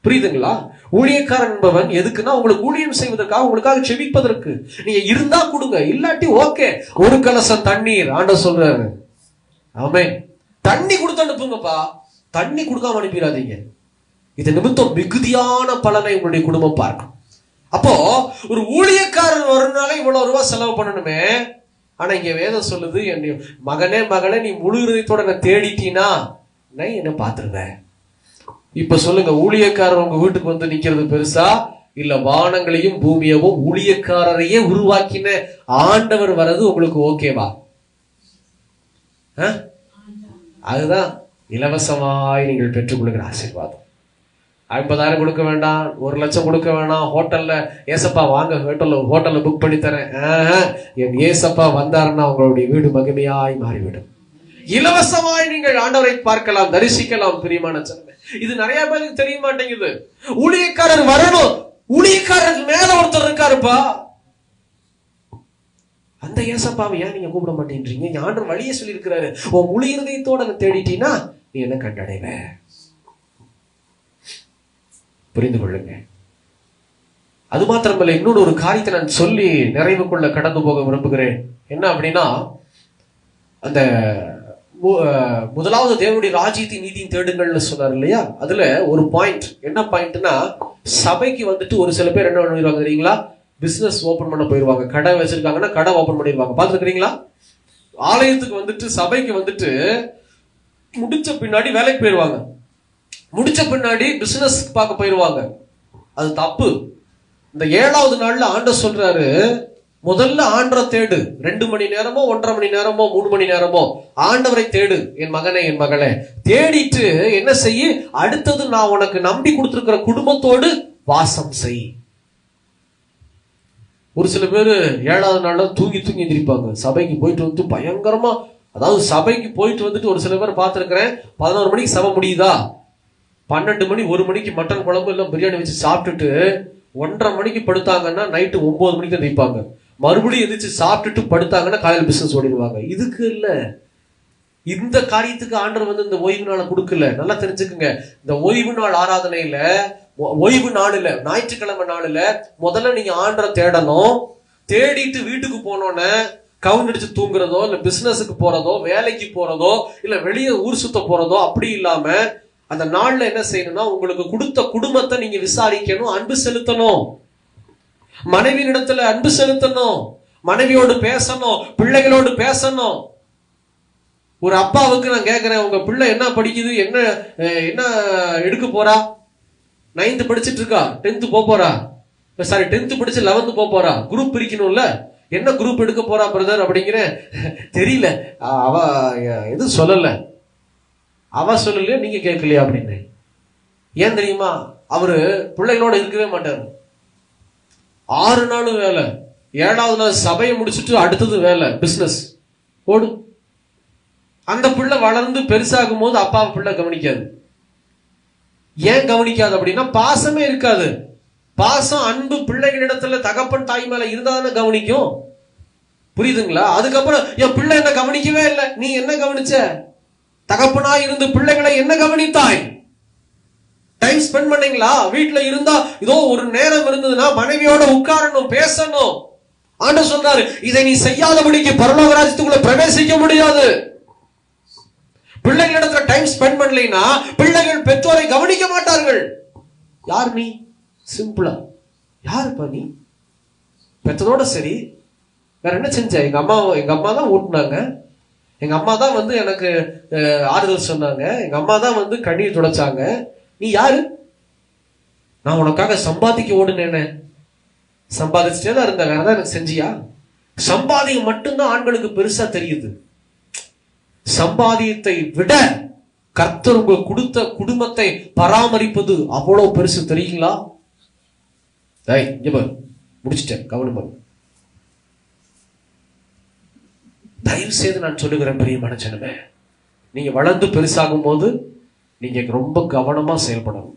புரியுதுங்களா? ஊழியக்காரன் என்பவன் எதுக்குன்னா உங்களுக்கு ஊழியம் செய்வதற்காக, உங்களுக்காக செபிப்பதற்கு. நீங்க இருந்தா கொடுங்க, இல்லாட்டி ஓகே. ஒரு கலசம் தண்ணீர் ஆண்டவர் சொல்றாரு. ஆமென். தண்ணி கொடுத்து அனுப்புங்கப்பா, தண்ணி கொடுக்காம அனுப்பிடாதீங்க. இது நிமித்தம் மிகுதியான பலனை உங்களுடைய குடும்பம் பார்க்கும். அப்போ ஒரு ஊழியக்காரன் வரும்னாலே இவ்வளவு ரூபாய் செலவு பண்ணணுமே. ஆனா இங்க வேதம் சொல்லுது, என் மகனே நீ முழு இதயத்தோட என்ன தேடிட்டீனா நான் என்ன பாத்துருவேன். இப்ப சொல்லுங்க, ஊழியக்காரர் உங்க வீட்டுக்கு நிக்கிறது பெருசா, இல்ல வானங்களையும் பூமியவும் ஊழியக்காரரையே உருவாக்கின ஆண்டவர் வர்றது உங்களுக்கு ஓகேவா? அதுதான் இலவசமாய் நீங்கள் பெற்றுக்கொள்கிற ஆசீர்வாதம். 50,000 கொடுக்க வேண்டாம், 1 லட்சம் கொடுக்க வேண்டாம். ஹோட்டல்ல ஏசப்பா வாங்க, ஹோட்டல்ல புக் பண்ணி தரேன். என் ஏசப்பா வந்தாருன்னா உங்களுடைய வீடு மகிமையாய் மாறிவிடும். இலவசமாய் நீங்கள் ஆண்டவரை பார்க்கலாம், தரிசிக்கலாம். பிரியமான ஜனமே, இது நிறைய பேருக்கு தெரிய மாட்டேங்குது. ஊழியக்காரர் வரணும், ஊழியக்காரருக்கு மேல ஒருத்தர் இருக்காருப்பா. அந்த ஏசப்பாவை ஏன் நீங்க கூப்பிட மாட்டேன்றீங்க? ஆண்டவர் வழியை சொல்லி இருக்கிறாரு. உன் முழு இருதயத்தோட தேடிட்டீன்னா நீ என்ன கண்டடைவ. புரிந்து கொள்ளுங்க. அது மாத்திரமல்ல, இன்னொரு ஒரு காரியத்தை நான் சொல்லி நிறைவு கொள்ள கடந்து போக விரும்புகிறேன். என்ன அப்படின்னா, அந்த முதலாவது தேவனுடைய ராஜ்யத்தின் நீதியின் தேடுங்கள்னு சொன்னார் இல்லையா? அதுல ஒரு பாயிண்ட், என்ன பாயிண்ட்னா, சபைக்கு ஒரு சில பேர் என்ன பண்ணிடுவாங்க தெரியுங்களா? பிசினஸ் ஓபன் பண்ண போயிருவாங்க. கடை வச்சிருக்காங்கன்னா கடை ஓபன் பண்ணிடுவாங்க. பாத்துருக்கீங்களா? ஆலயத்துக்கு சபைக்கு முடிச்ச பின்னாடி வேலைக்கு போயிருவாங்க. முடிச்ச பின்னாடி பிசினஸ் பார்க்க போயிருவாங்க. அது தப்பு. இந்த 7வது நாள்ல ஆண்டவர் சொல்றாரு, முதல்ல ஆண்டவரை தேடு. 2 மணி நேரமோ 1.5 மணி நேரமோ 3 மணி நேரமோ ஆண்டவரை தேடு என் மகனே, என் மகளே. தேடிட்டு என்ன செய்ய? அடுத்தது நான் உனக்கு நம்பி கொடுத்திருக்கிற குடும்பத்தோடு வாசம் செய். ஒரு சில பேர் 7வது நாள்ல தூங்கி எந்திரிப்பாங்க. சபைக்கு போயிட்டு பயங்கரமா, அதாவது சபைக்கு போயிட்டு ஒரு சில பேர் பார்த்திருக்கிறேன், 11 மணிக்கு சபை முடியுதா, 12 மணி 1 மணிக்கு மட்டன் குழம்பு எல்லாம் பிரியாணி வச்சு சாப்பிட்டுட்டு 1.5 மணிக்கு படுத்தாங்கன்னா நைட்டு 9 மணிக்கு தான் நிற்பாங்க. மறுபடியும் எந்திரிச்சு சாப்பிட்டுட்டு படுத்தாங்கன்னா காலையில் பிசினஸ் ஓடிடுவாங்க. இதுக்கு இல்ல, இந்த காரியத்துக்கு ஆண்டவர் இந்த ஓய்வு நாளை கொடுக்கல. நல்லா தெரிஞ்சுக்குங்க. இந்த ஓய்வு நாள் ஆராதனையில, ஓய்வு நாளில், ஞாயிற்றுக்கிழமை நாளில் முதல்ல நீங்க ஆண்டரை தேடணும். தேடிட்டு வீட்டுக்கு போனோன்னு கவுன் அடிச்சு தூங்குறதோ, இல்ல பிசினஸுக்கு போறதோ, வேலைக்கு போறதோ, இல்ல வெளியே ஊர் சுத்த போறதோ அப்படி இல்லாம, அந்த நாள்ல என்ன செய்யணும்னா உங்களுக்கு கொடுத்த குடும்பத்தை நீங்க விசாரிக்கணும், அன்பு செலுத்தணும். மனைவியிடத்துல அன்பு செலுத்தணும், மனைவியோடு பேசணும், பிள்ளைகளோடு பேசணும். ஒரு அப்பாவுக்கு நான் கேட்கிறேன், உங்க பிள்ளை என்ன படிக்குது, என்ன என்ன எடுக்க போறா? 9th படிச்சுட்டு இருக்கா, 10th போறா, சாரி 10th படிச்சு 11th போறா. குரூப் பிரிக்கணும்ல, என்ன குரூப் எடுக்க போறா பிரதர் அப்படிங்கிற தெரியல. அவ எதுவும் சொல்லல, அவ சொல்லலையா நீங்க கேட்கலையா அப்படின்னு. ஏன் தெரியுமா? அவரு பிள்ளைகளோட இருக்கவே மாட்டாரு. 6 நாள் வேலை, 7வது நாள் சபையை முடிச்சுட்டு அடுத்தது வேலை, பிசினஸ் ஓடு. அந்த பிள்ளை வளர்ந்து பெருசாகும் போது அப்பா பிள்ளை கவனிக்காது. ஏன் கவனிக்காது அப்படின்னா பாசமே இருக்காது. பாசம் அன்பு பிள்ளைகளிடத்துல தகப்பன் தாய் மேல இருந்தாதானே கவனிக்கும். புரியுதுங்களா? அதுக்கப்புறம் என் பிள்ளை என்ன கவனிக்கவே இல்லை, நீ என்ன கவனிச்ச? தகப்பனா இருந்து பிள்ளைகளை என்ன கவனித்தாய்? டைம் ஸ்பெண்ட் பண்ணீங்களா? வீட்டுல இருந்தா இதோ ஒரு நேரம் இருந்ததுன்னா மனைவியோட உட்காரணும், பேசணும். ஆண்டவர் சொல்றாரு, இதை நீ செய்யாதபடிக்கு பரலோக ராஜ்யத்துக்குள்ள பிரவேசிக்க முடியாது. பிள்ளைகளிடத்துல டைம் ஸ்பெண்ட் பண்ணலைன்னா பிள்ளைகள் பெற்றோரை கவனிக்க மாட்டார்கள். யார் நீ? சிம்பிளா யாருப்பா நீ? பெற்றதோட சரி, வேற என்ன செஞ்ச? எங்க அம்மா தான் ஊட்டினாங்க, எங்க அம்மா தான் வந்து எனக்கு ஆறுதல் சொன்னாங்க, எங்க அம்மா தான் வந்து கண்ணீர் துடைச்சாங்க. நீ யாரு? நான் உனக்காக சம்பாதிக்க ஓடுனேனே, சம்பாதிச்சுட்டே தான் இருந்த, வேற தான் எனக்கு செஞ்சியா? சம்பாதியம் மட்டும்தான் ஆண்களுக்கு பெருசா தெரியுது. சம்பாதியத்தை விட கர்த்தர் உங்களுக்கு கொடுத்த குடும்பத்தை பராமரிப்பது அவ்வளவு பெருசு, தெரியுங்களா? முடிச்சிட்டேன், கவனம். தயவு செய்து நான் சொல்லுகிறேன் பிரியமான ஜனமே, நீங்க வளர்ந்து பெருசாகும் போது நீங்க ரொம்ப கவனமா செயல்படணும்.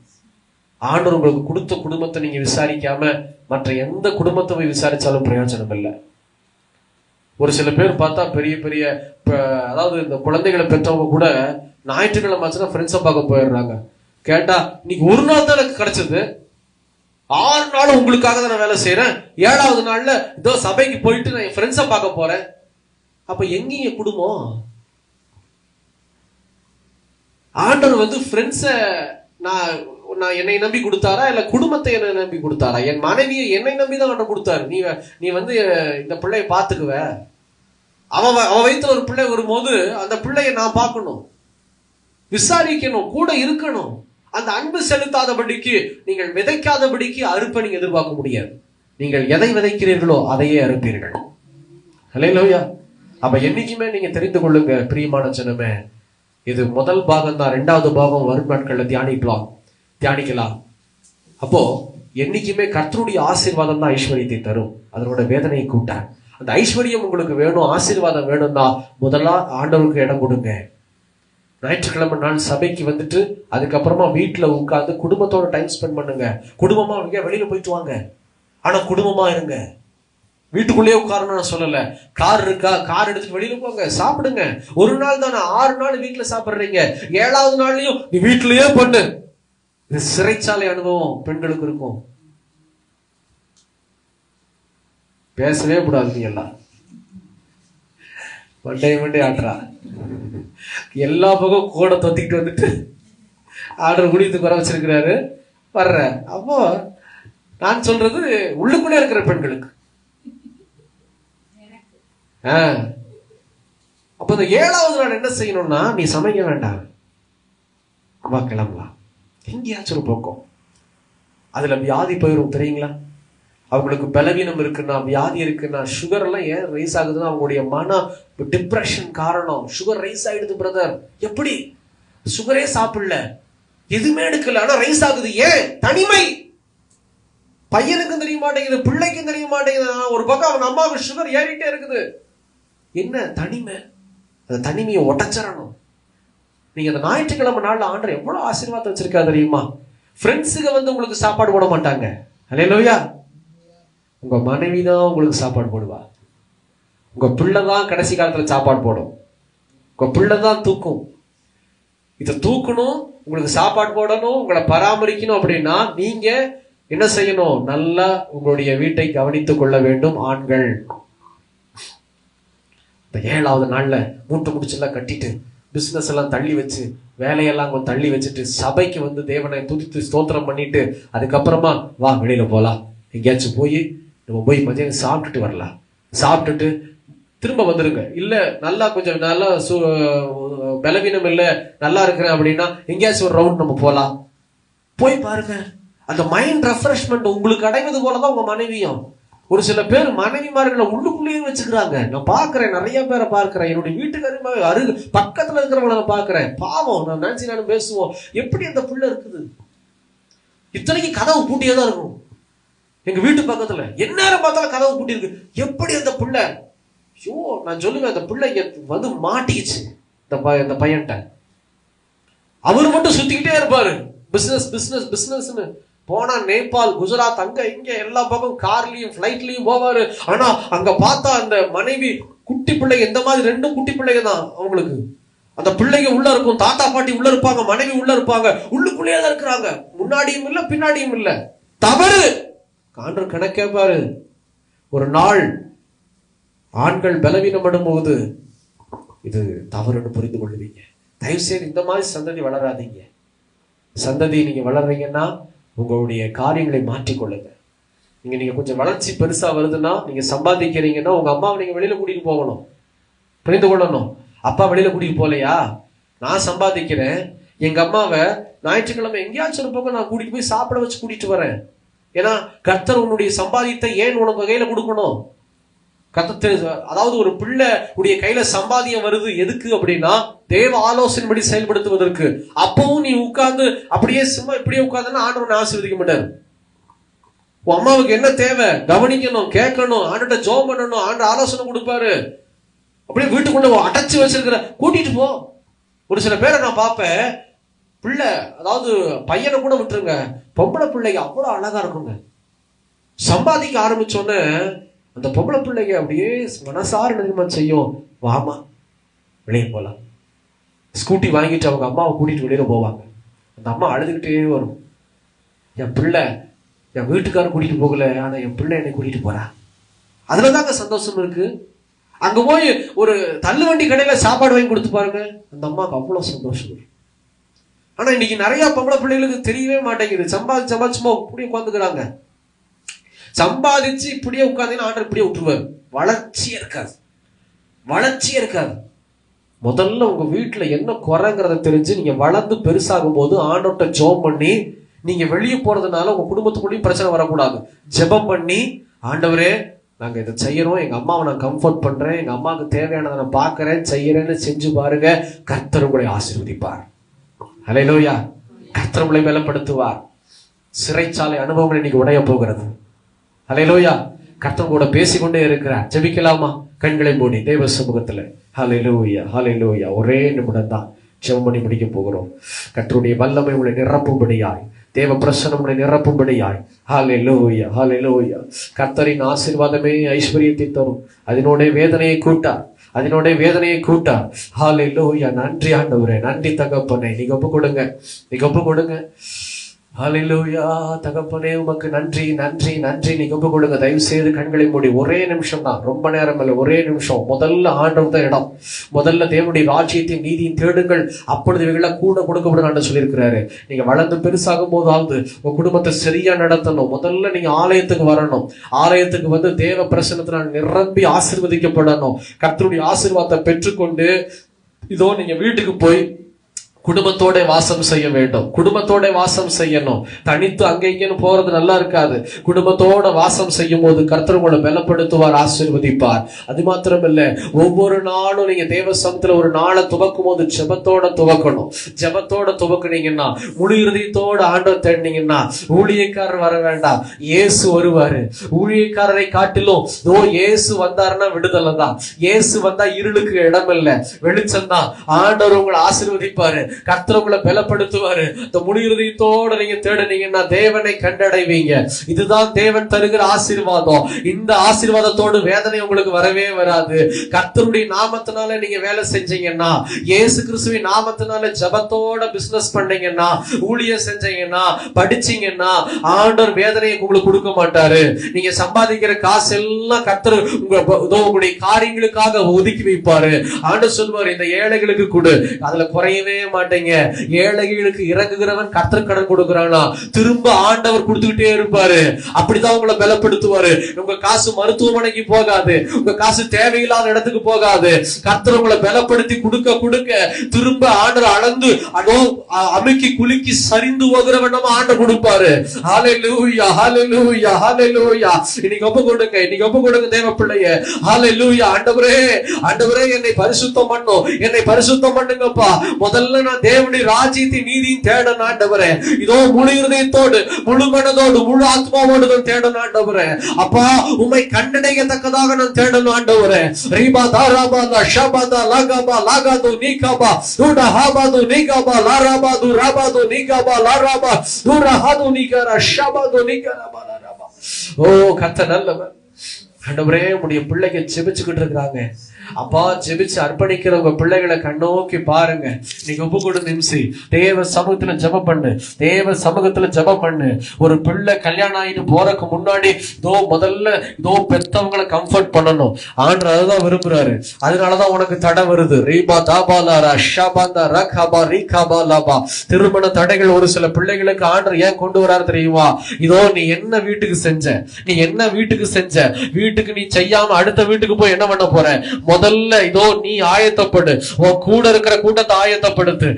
ஆண்டவர் உங்களுக்கு கொடுத்த குடும்பத்தை நீங்க விசாரிக்காம மற்ற எந்த குடும்பத்தை போய் விசாரிச்சாலும் பிரயோஜனம் இல்லை. ஒரு சில பேர் பார்த்தா பெரிய பெரிய, அதாவது இந்த குழந்தைகளை பெற்றவங்க கூட ஞாயிற்றுக்கிழமை ஆச்சுன்னா ஃப்ரெண்ட்ஸை பார்க்க போயிடுறாங்க. கேட்டா இன்னைக்கு ஒரு நாள் தான் எனக்கு கிடைச்சது, 6 நாள் உங்களுக்காக தான் நான் வேலை செய்யறேன், 7வது நாள்ல இதோ சபைக்கு போயிட்டு நான் என் ஃப்ரெண்ட்ஸை பார்க்க போறேன். அப்ப எங்கீங்க குடும்பம்? ஆண்டவர் வந்து ஃப்ரெண்ட்ஸ நான் என்னை நம்பி கொடுத்தாரா, இல்ல குடும்பத்தை என்னை நம்பி கொடுத்தாரா? என் மனைவியை என்னை நம்பி தான் ஆண்டவர் கொடுத்தாரு. நீ வந்து இந்த பிள்ளைய பாத்துக்குவ, அவ வயித்துல ஒரு பிள்ளை வரும்போது அந்த பிள்ளைய நான் பார்க்கணும், விசாரிக்கணும், கூட இருக்கணும். அந்த அன்பு செலுத்தாதபடிக்கு, நீங்கள் விதைக்காதபடிக்கு அறுப்பை நீங்க எதிர்பார்க்க முடியாது. நீங்கள் எதை விதைக்கிறீர்களோ அதையே அறுப்பீர்கள். ஹல்லேலூயா. அப்ப என்னைக்குமே நீங்க தெரிந்து கொள்ளுங்க பிரியமான ஜனமே, இது முதல் பாகம் தான். 2வது பாகம் வரும் நாட்கள்ல தியானிக்கலாம். அப்போ என்னைக்குமே கர்த்தருடைய ஆசீர்வாதம் தான் ஐஸ்வர்யத்தை தரும், அதனோட வேதனையை கூட்ட. அந்த ஐஸ்வர்யம் உங்களுக்கு வேணும், ஆசீர்வாதம் வேணும்னா முதல்ல ஆண்டவருக்கு இடம் கொடுங்க. ஞாயிற்றுக்கிழமை நாள் சபைக்கு வந்துட்டு அதுக்கப்புறமா வீட்டுல உட்கார்ந்து குடும்பத்தோட டைம் ஸ்பெண்ட் பண்ணுங்க. குடும்பமா வெளியில போயிட்டு வாங்க, ஆனா குடும்பமா இருங்க. வீட்டுக்குள்ளேயே உட்காரணும் நான் சொல்லல. கார் இருக்கா, கார் எடுத்துட்டு வெளியில போங்க, சாப்பிடுங்க. ஒரு நாள் தானே, 6 நாள் வீட்டுல சாப்பிடுறீங்க, 7வது நாள்லயும் நீ வீட்டுலயே பண்ணு. இது சிறைச்சாலை அனுபவம் பெண்களுக்கு இருக்கும். பேசவே கூடாது. நீ எல்லாம் மண்டே ஆட்டுறா, எல்லா பக்கம் கூட தொத்திக்கிட்டு வந்துட்டு ஆர்டர் குடித்து குறை வச்சிருக்கிறாரு வர்ற. அப்போ நான் சொல்றது உள்ளுக்குள்ளே இருக்கிற பெண்களுக்கு. அப்ப இந்த 7வது நாள் என்ன செய்யணும்னா, நீ சமைக்க வேண்டாம், அம்மா கிளம்பலாம், எங்கேயாச்சும் போக்கும். அதுல வியாதி போயிடும் தெரியுங்களா? அவங்களுக்கு பலவீனம் இருக்குன்னா, வியாதி இருக்குன்னா, சுகர் எல்லாம் ஏன் ரைஸ் ஆகுதுன்னா அவங்களுடைய மன டிப்ரெஷன் காரணம். சுகர் ரைஸ் ஆயிடுது பிரதர். எப்படி? சுகரே சாப்பிடல, எதுவுமே எடுக்கல, ஆனா ரைஸ் ஆகுது. ஏன்? தனிமை. பையனுக்கும் தெரிய மாட்டேங்குது, பிள்ளைக்கும் தெரிய மாட்டேங்குது. ஒரு பக்கம் அவங்க அம்மாவுக்கு சுகர் ஏறிட்டே இருக்குது. என்ன? தனிமை. அந்த தனிமையை உடைச்சிடணும். நீங்க அந்த ஞாயிற்றுக்கிழமை நாள்ல ஆண்டவர் எவ்வளவு ஆசீர்வாதம் வச்சிருக்கா தெரியுமா? ஃப்ரெண்ட்ஸுக்கு வந்து உங்களுக்கு சாப்பாடு போட மாட்டாங்க. அல்லேலூயா. உங்க மனைவி தான் உங்களுக்கு சாப்பாடு போடுவா. உங்க பிள்ளை தான் கடைசி காலத்துல சாப்பாடு போடும். உங்க பிள்ளை தான் தூக்கும். இதை தூக்கணும், உங்களுக்கு சாப்பாடு போடணும், உங்களை பராமரிக்கணும். அப்படின்னா நீங்க என்ன செய்யணும்? நல்லா உங்களுடைய வீட்டை கவனித்துக் கொள்ள வேண்டும் ஆண்கள். இந்த 7வது நாள்ல மூட்டை முடிச்செல்லாம் கட்டிட்டு பிசினஸ் எல்லாம் தள்ளி வச்சு, வேலையெல்லாம் கொஞ்சம் தள்ளி வச்சுட்டு சபைக்கு வந்து தேவனை துதித்து ஸ்தோத்திரம் பண்ணிட்டு அதுக்கப்புறமா வா வெளியில போலாம், எங்கேயாச்சும் போய் நம்ம போய் மதியம் சாப்பிட்டுட்டு வரலாம், சாப்பிட்டுட்டு திரும்ப வந்துருங்க. இல்ல நல்லா கொஞ்சம் நல்லா பலவீனம் இல்ல நல்லா இருக்கிறேன் அப்படின்னா எங்கேயாச்சும் ஒரு ரவுண்ட் நம்ம போலாம். போய் பாருங்க, அந்த மைண்ட் ரெஃப்ரெஷ்மெண்ட் உங்களுக்கு அடைவது போலதான் உங்க மனைவியும். ஒரு சில பேர் மனைவிமார்களை உள்ளுக்குள்ளேயே வச்சுக்கிறாங்க. நான் பாக்குறேன், நிறைய பேரை பார்க்கிறேன், என்னுடைய வீட்டுக்கு பக்கத்துல இருக்கிறவங்களை நான் பாக்குறேன். பாவம், நான் நினைச்சு நானும் பேசுவோம், எப்படி அந்த புள்ள இருக்குது, இத்தனைக்கு கதவு பூட்டியதான் இருக்கும். எங்க வீட்டு பக்கத்துல எந்நேரம் பார்த்தாலும் கதவு பூட்டி இருக்கு, எப்படி அந்த புள்ள. ஐயோ, நான் சொல்லுவேன், அந்த பிள்ளை வந்து மாட்டிக்கிச்சு இந்த பையன்ட்ட. அவரு மட்டும் சுத்திக்கிட்டே இருப்பாரு, பிசினஸ் பிசினஸ் பிசினஸ்னு. போனா நேபாள், குஜராத், அங்க இங்க எல்லா பக்கம் கார்லயும் பிளைட்லயும் போவாரு. ஆனா அங்க பார்த்தா அந்த மனைவி குட்டி பிள்ளைங்க, எந்த மாதிரி 2 குட்டி பிள்ளைங்க தான் அவங்களுக்கு. அந்த பிள்ளைங்க உள்ள இருக்கும், தாத்தா பாட்டி உள்ள இருப்பாங்க, மனைவி உள்ள இருப்பாங்க, உள்ளுக்குள்ளேயே தான் இருக்கிறாங்க, முன்னாடியும் இல்ல பின்னாடியும் இல்ல. தவறு. ஆண்டவர் கணக்கே பாரு. ஒரு நாள் ஆண்கள் பலவீனப்படும் போது இது தவறுன்னு புரிந்து கொள்வீங்க. தயவு செய்து இந்த மாதிரி சந்ததி வளராதீங்க. சந்ததி நீங்க வளர்றீங்கன்னா உங்களுடைய காரியங்களை மாற்றிக்கொள்ளுங்க. நீங்க கொஞ்சம் வளர்ச்சி பெருசா வருதுன்னா, நீங்க சம்பாதிக்கிறீங்கன்னா உங்க அம்மாவை நீங்க வெளியில கூட்டிட்டு போகணும், புரிந்து கொள்ளணும். அப்பா வெளியில கூட்டிட்டு போலையா, நான் சம்பாதிக்கிறேன், எங்க அம்மாவை ஞாயிற்றுக்கிழமை எங்கேயாச்சும் ஒரு பக்கம் நான் கூட்டிட்டு போய் சாப்பிட வச்சு கூட்டிட்டு வரேன். ஏன்னா கர்த்தர் உன்னுடைய சம்பாதித்த ஏன் உனக்கு கையில கொடுக்கணும்? அதாவது ஒரு பிள்ளை உடைய கையில சம்பாதியம் வருது எதுக்கு அப்படின்னா, தேவ ஆலோசனைப்படி செயல்படுத்துவதற்கு. அப்பவும் நீ உட்கார்ந்து அப்படியே சும்மா இப்படியே உட்கார்ந்தா ஆண்டவனை ஆசீர்வதிக்க மாட்டார். உன் அம்மாவுக்கு என்ன தேவை கவனிக்கணும், கேட்கணும், ஆண்ட ஜெபம் பண்ணணும், ஆண்ட ஆலோசனை கொடுப்பாரு. அப்படியே வீட்டுக்குள்ள அடைச்சு வச்சிருக்கிற கூட்டிட்டு போ. ஒரு சில பேரை நான் பார்ப்பேன், பிள்ளை அதாவது பையனை கூட விட்டுருங்க, பொம்பளை பிள்ளைங்க அவ்வளவு அழகா இருக்குங்க. சம்பாதிக்க ஆரம்பிச்சோன்னு அந்த பொம்பளை பிள்ளைங்க அப்படியே மனசார நிர்மாணம் செய்யும், வாமா வெளியே போலாம். ஸ்கூட்டி வாங்கிட்டு அவங்க அம்மாவை கூட்டிட்டு வெளியில போவாங்க. அந்த அம்மா அழுதுகிட்டே வரும், என் பிள்ளை என் வீட்டுக்காரர் கூட்டிட்டு போகல, ஆனா என் பிள்ளை என்னை கூட்டிட்டு போறா. அதுலதாங்க சந்தோஷம் இருக்கு. அங்க போய் ஒரு தள்ளுவண்டி கடையில சாப்பாடு வாங்கி கொடுத்து பாருங்க, அந்த அம்மாவுக்கு அவ்வளவு சந்தோஷம். ஆனா இன்னைக்கு நிறைய பொம்பளை பிள்ளைகளுக்கு தெரியவே மாட்டேங்குது. சம்பாதிச்சுமா இப்படியே உட்காந்துக்கிறாங்க. சம்பாதிச்சு இப்படியே உட்காந்தீங்கன்னா ஆண்டவர் இப்படியே விட்டுருவாரு. வளர்ச்சியே இருக்காது, வளர்ச்சியே இருக்காது. முதல்ல உங்க வீட்டுல என்ன குறைங்கிறத தெரிஞ்சு நீங்க வளர்ந்து பெருசாகும் போது ஆண்டவர்கிட்ட ஜெபம் பண்ணி, நீங்க வெளியே போறதுனால உங்க குடும்பத்துக்குள்ளேயும் பிரச்சனை வரக்கூடாது. ஜெபம் பண்ணி, ஆண்டவரே நாங்க இதை செய்யறோம், எங்க அம்மாவை நான் கம்ஃபர்ட் பண்றேன், எங்க அம்மாவுக்கு தேவையானதை நான் பாக்குறேன், செய்யறேன்னு செஞ்சு பாருங்க, கர்த்தர் உங்களை ஆசீர்வதிப்பார். ஹல்லேலூயா. கர்த்தர் உங்களை பலப்படுத்துவார். சிறைச்சாலை அனுபவங்கள் இன்னைக்கு உடைய போகிறது. ஹல்லேலூயா. கர்த்தர் கூட பேசிக்கொண்டே இருக்கிறார். ஜெபிக்கலாமா? கண்களை மூடி தேவ சமூகத்துல. ஹல்லேலூயா, ஹல்லேலூயா. ஒரே நிமிடம் தான் ஜெபம் பண்ணி முடிக்க போகிறோம். கர்த்தருடைய வல்லமை உங்களை நிரப்பும்படியாய், தேவ பிரசன்னம் உங்களை நிரப்பும்படியாய். ஹல்லேலூயா, ஹல்லேலூயா. கர்த்தரின் ஆசீர்வாதமே ஐஸ்வரியத்தை தரும், அதனோட வேதனையை கூட்டார், அதனோட வேதனையை கூட்டார். ஹல்லேலூயா. நன்றி ஆண்டவரே, நன்றி தகப்பனே. நீங்க ஒப்பு கொடுங்க, நீங்க ஒப்பு கொடுங்க. ஹல்லேலூயா. தகப்பனே உமக்கு நன்றி, நன்றி, நன்றி. நீங்க ஒப்பு கொடுங்க. தயவு செய்து கண்களை மூடி ஒரே நிமிஷம் தான், ரொம்ப நேரம் இல்லை, ஒரே நிமிஷம். முதல்ல ஆண்டவர் தான் இடம். முதல்ல தேவனுடைய ராஜ்யத்தையும் நீதியும் தேடுங்கள், அப்பொழுது இவைகளை கூட கொடுக்கப்படும் சொல்லியிருக்கிறாரு. நீங்க வளர்ந்து பெருசாகும் போதாவது உங்க குடும்பத்தை சரியா நடத்தணும். முதல்ல நீங்க ஆலயத்துக்கு வரணும். ஆலயத்துக்கு வந்து தேவ பிரசன்னத்தினால் நிரம்பி ஆசீர்வதிக்கப்படணும். கர்த்தருடைய ஆசீர்வாதத்தை பெற்றுக்கொண்டு இதோ நீங்க வீட்டுக்கு போய் குடும்பத்தோட வாசம் செய்ய வேண்டும். குடும்பத்தோட வாசம் செய்யணும். தனித்து அங்கே இங்கேன்னு போறது நல்லா இருக்காது. குடும்பத்தோட வாசம் செய்யும் போது கர்த்தர் உங்களை பலப்படுத்துவார், ஆசீர்வதிப்பார். அது மாத்திரம் இல்ல, ஒவ்வொரு நாளும் நீங்க தேவ சமூகத்துல ஒரு நாளை துவக்கும் போது ஜெபத்தோட துவக்கணும். ஜெபத்தோட துவக்குனீங்கன்னா, முழு இருதயத்தோட ஆண்டவர் தேடினீங்கன்னா, ஊழியக்காரர் வர வேண்டாம், இயேசு வருவாரு. ஊழியக்காரரை காட்டிலும் இயேசு வந்தாருன்னா விடுதலை தான். இயேசு வந்தா இருளுக்கு இடம் இல்லை, வெளிச்சம் தான். ஆண்டவர் உங்களை ஆசீர்வதிப்பாரு. கர்த்தர் உங்களை பலப்படுத்துவாரு. இந்த முழு இருதயத்தோட நீங்க தேடுனீங்கன்னா தேவனை கண்டடைவீங்க. இதுதான் தேவன் தருகிற ஆசீர்வாதம். இந்த ஆசீர்வாதத்தோடு வேதனை உங்களுக்கு வரவே வராது. கர்த்தருடைய நாமத்தினால நீங்க வேலை செஞ்சீங்கன்னா, இயேசு கிறிஸ்துவின் நாமத்தினால ஜபத்தோட பிசினஸ் பண்ணீங்கன்னா, ஊழியம் செஞ்சீங்கன்னா, படிச்சீங்கன்னா, ஆண்டவர் வேதனையை உங்களுக்கு கொடுக்க மாட்டாரு. நீங்க சம்பாதிக்கிற காசு எல்லாம் கர்த்தர் உங்களுடைய காரியங்களுக்காக ஒதுக்கி வைப்பாரு. ஆண்டவர் சொல்வாரு, இந்த ஏழைகளுக்கு கொடு, அதுல குறையவே மாட்டீங்க. ஏழைகளுக்கு இறங்குகிறவன் கர்த்தர் கடன் கொடுக்கிறானா திரும்ப ஆண்டவர் கொடுத்துக்கிட்டே இருப்பாரு. அப்படிதான் உங்களை பலப்படுத்துவாரு. உங்க காசு மருத்துவமனைக்கு போகாது, உங்க காசு தேவையில்லாத இடத்துக்கு போகாது. கர்த்தர் உங்களை பலப்படுத்தி கொடுக்க கொடுக்க திரும்ப ஆண்டவர் அளந்து அமுக்கி குலுக்கி சரிந்து போகிறவன் ஆண்டவர் கொடுப்பாரு. ஹல்லேலூயா, ஹல்லேலூயா, ஹல்லேலூயா. இன்னைக்கு ஒப்பு கொடுங்க, இன்னைக்கு ஒப்பு கொடுங்க தேவ பிள்ளையே. ஹல்லேலூயா. ஆண்டவரே, ஆண்டவரே என்னை பரிசுத்தம் பண்ணும், என்னை பரிசுத்தம் பண்ணுங்கப்பா. முதல்ல நான் தேவனுடைய ராஜ்யத்தை நீதியும் தேடணும் ஆண்டவரே. இதோ முழு இருதயத்தோடு, முழு மனதோடு, முழு ஆத்மாவோடு நான் தேடணும் ஆண்டவரே. அப்பா, உம்மை கண்டடையத்தக்கதாக நான் தேடணும் ஆண்டவரே. ரீபா தாராபாதா ஷபாதா லாகாபா லாகாது நீகாபா தூடா ஹாபாது நீகாபா லாராபாது ராபாது நீகாபா லாராபா தூரா ஹாது நீகரா ஷபாது நீகரா லாராபா. ஓ கர்த்தர் நல்லவர். ஆண்டவரே, உடைய பிள்ளைங்க ஜெபிச்சுக்கிட்டு இருக்காங்க. அப்பா, ஜெபிச்சு அர்ப்பணிக்கிற உங்க பிள்ளைகளை கண்ணோக்கி பாருங்க. நீங்க ஒப்பு கொடு நிமிஷி தேவ சமூகத்துல ஜெபம் பண்ணு, தேவ சமூகத்துல ஜெபம் பண்ணு. ஒரு பிள்ளை கல்யாணம் ஆகிட்டு போறதுக்கு முன்னாடி முதல்ல பெத்தவங்களை கம்ஃபர்ட் பண்ணணும். ஆண்டவர் அதுதான் விரும்புறாரு. அதனாலதான் உனக்கு தடை வருது. ரீபா தாபாலாரா ஷபாந்தா ரகாபா ரீகாபா லாபா. திருமண தடைகள் ஒரு சில பிள்ளைகளுக்கு ஆண்டவர் ஏன் கொண்டு வராரு தெரியுமா? நீ என்ன வீட்டுக்கு செஞ்ச, நீ என்ன வீட்டுக்கு செஞ்ச, வீட்டுக்கு நீ செய்யாம அடுத்த வீட்டுக்கு போய் என்ன பண்ண போற? முதல்ல நீ ஆயத்தப்படு, உன் கூட இருக்கிற கூட்டத்தை ஆயத்தப்படுத்து.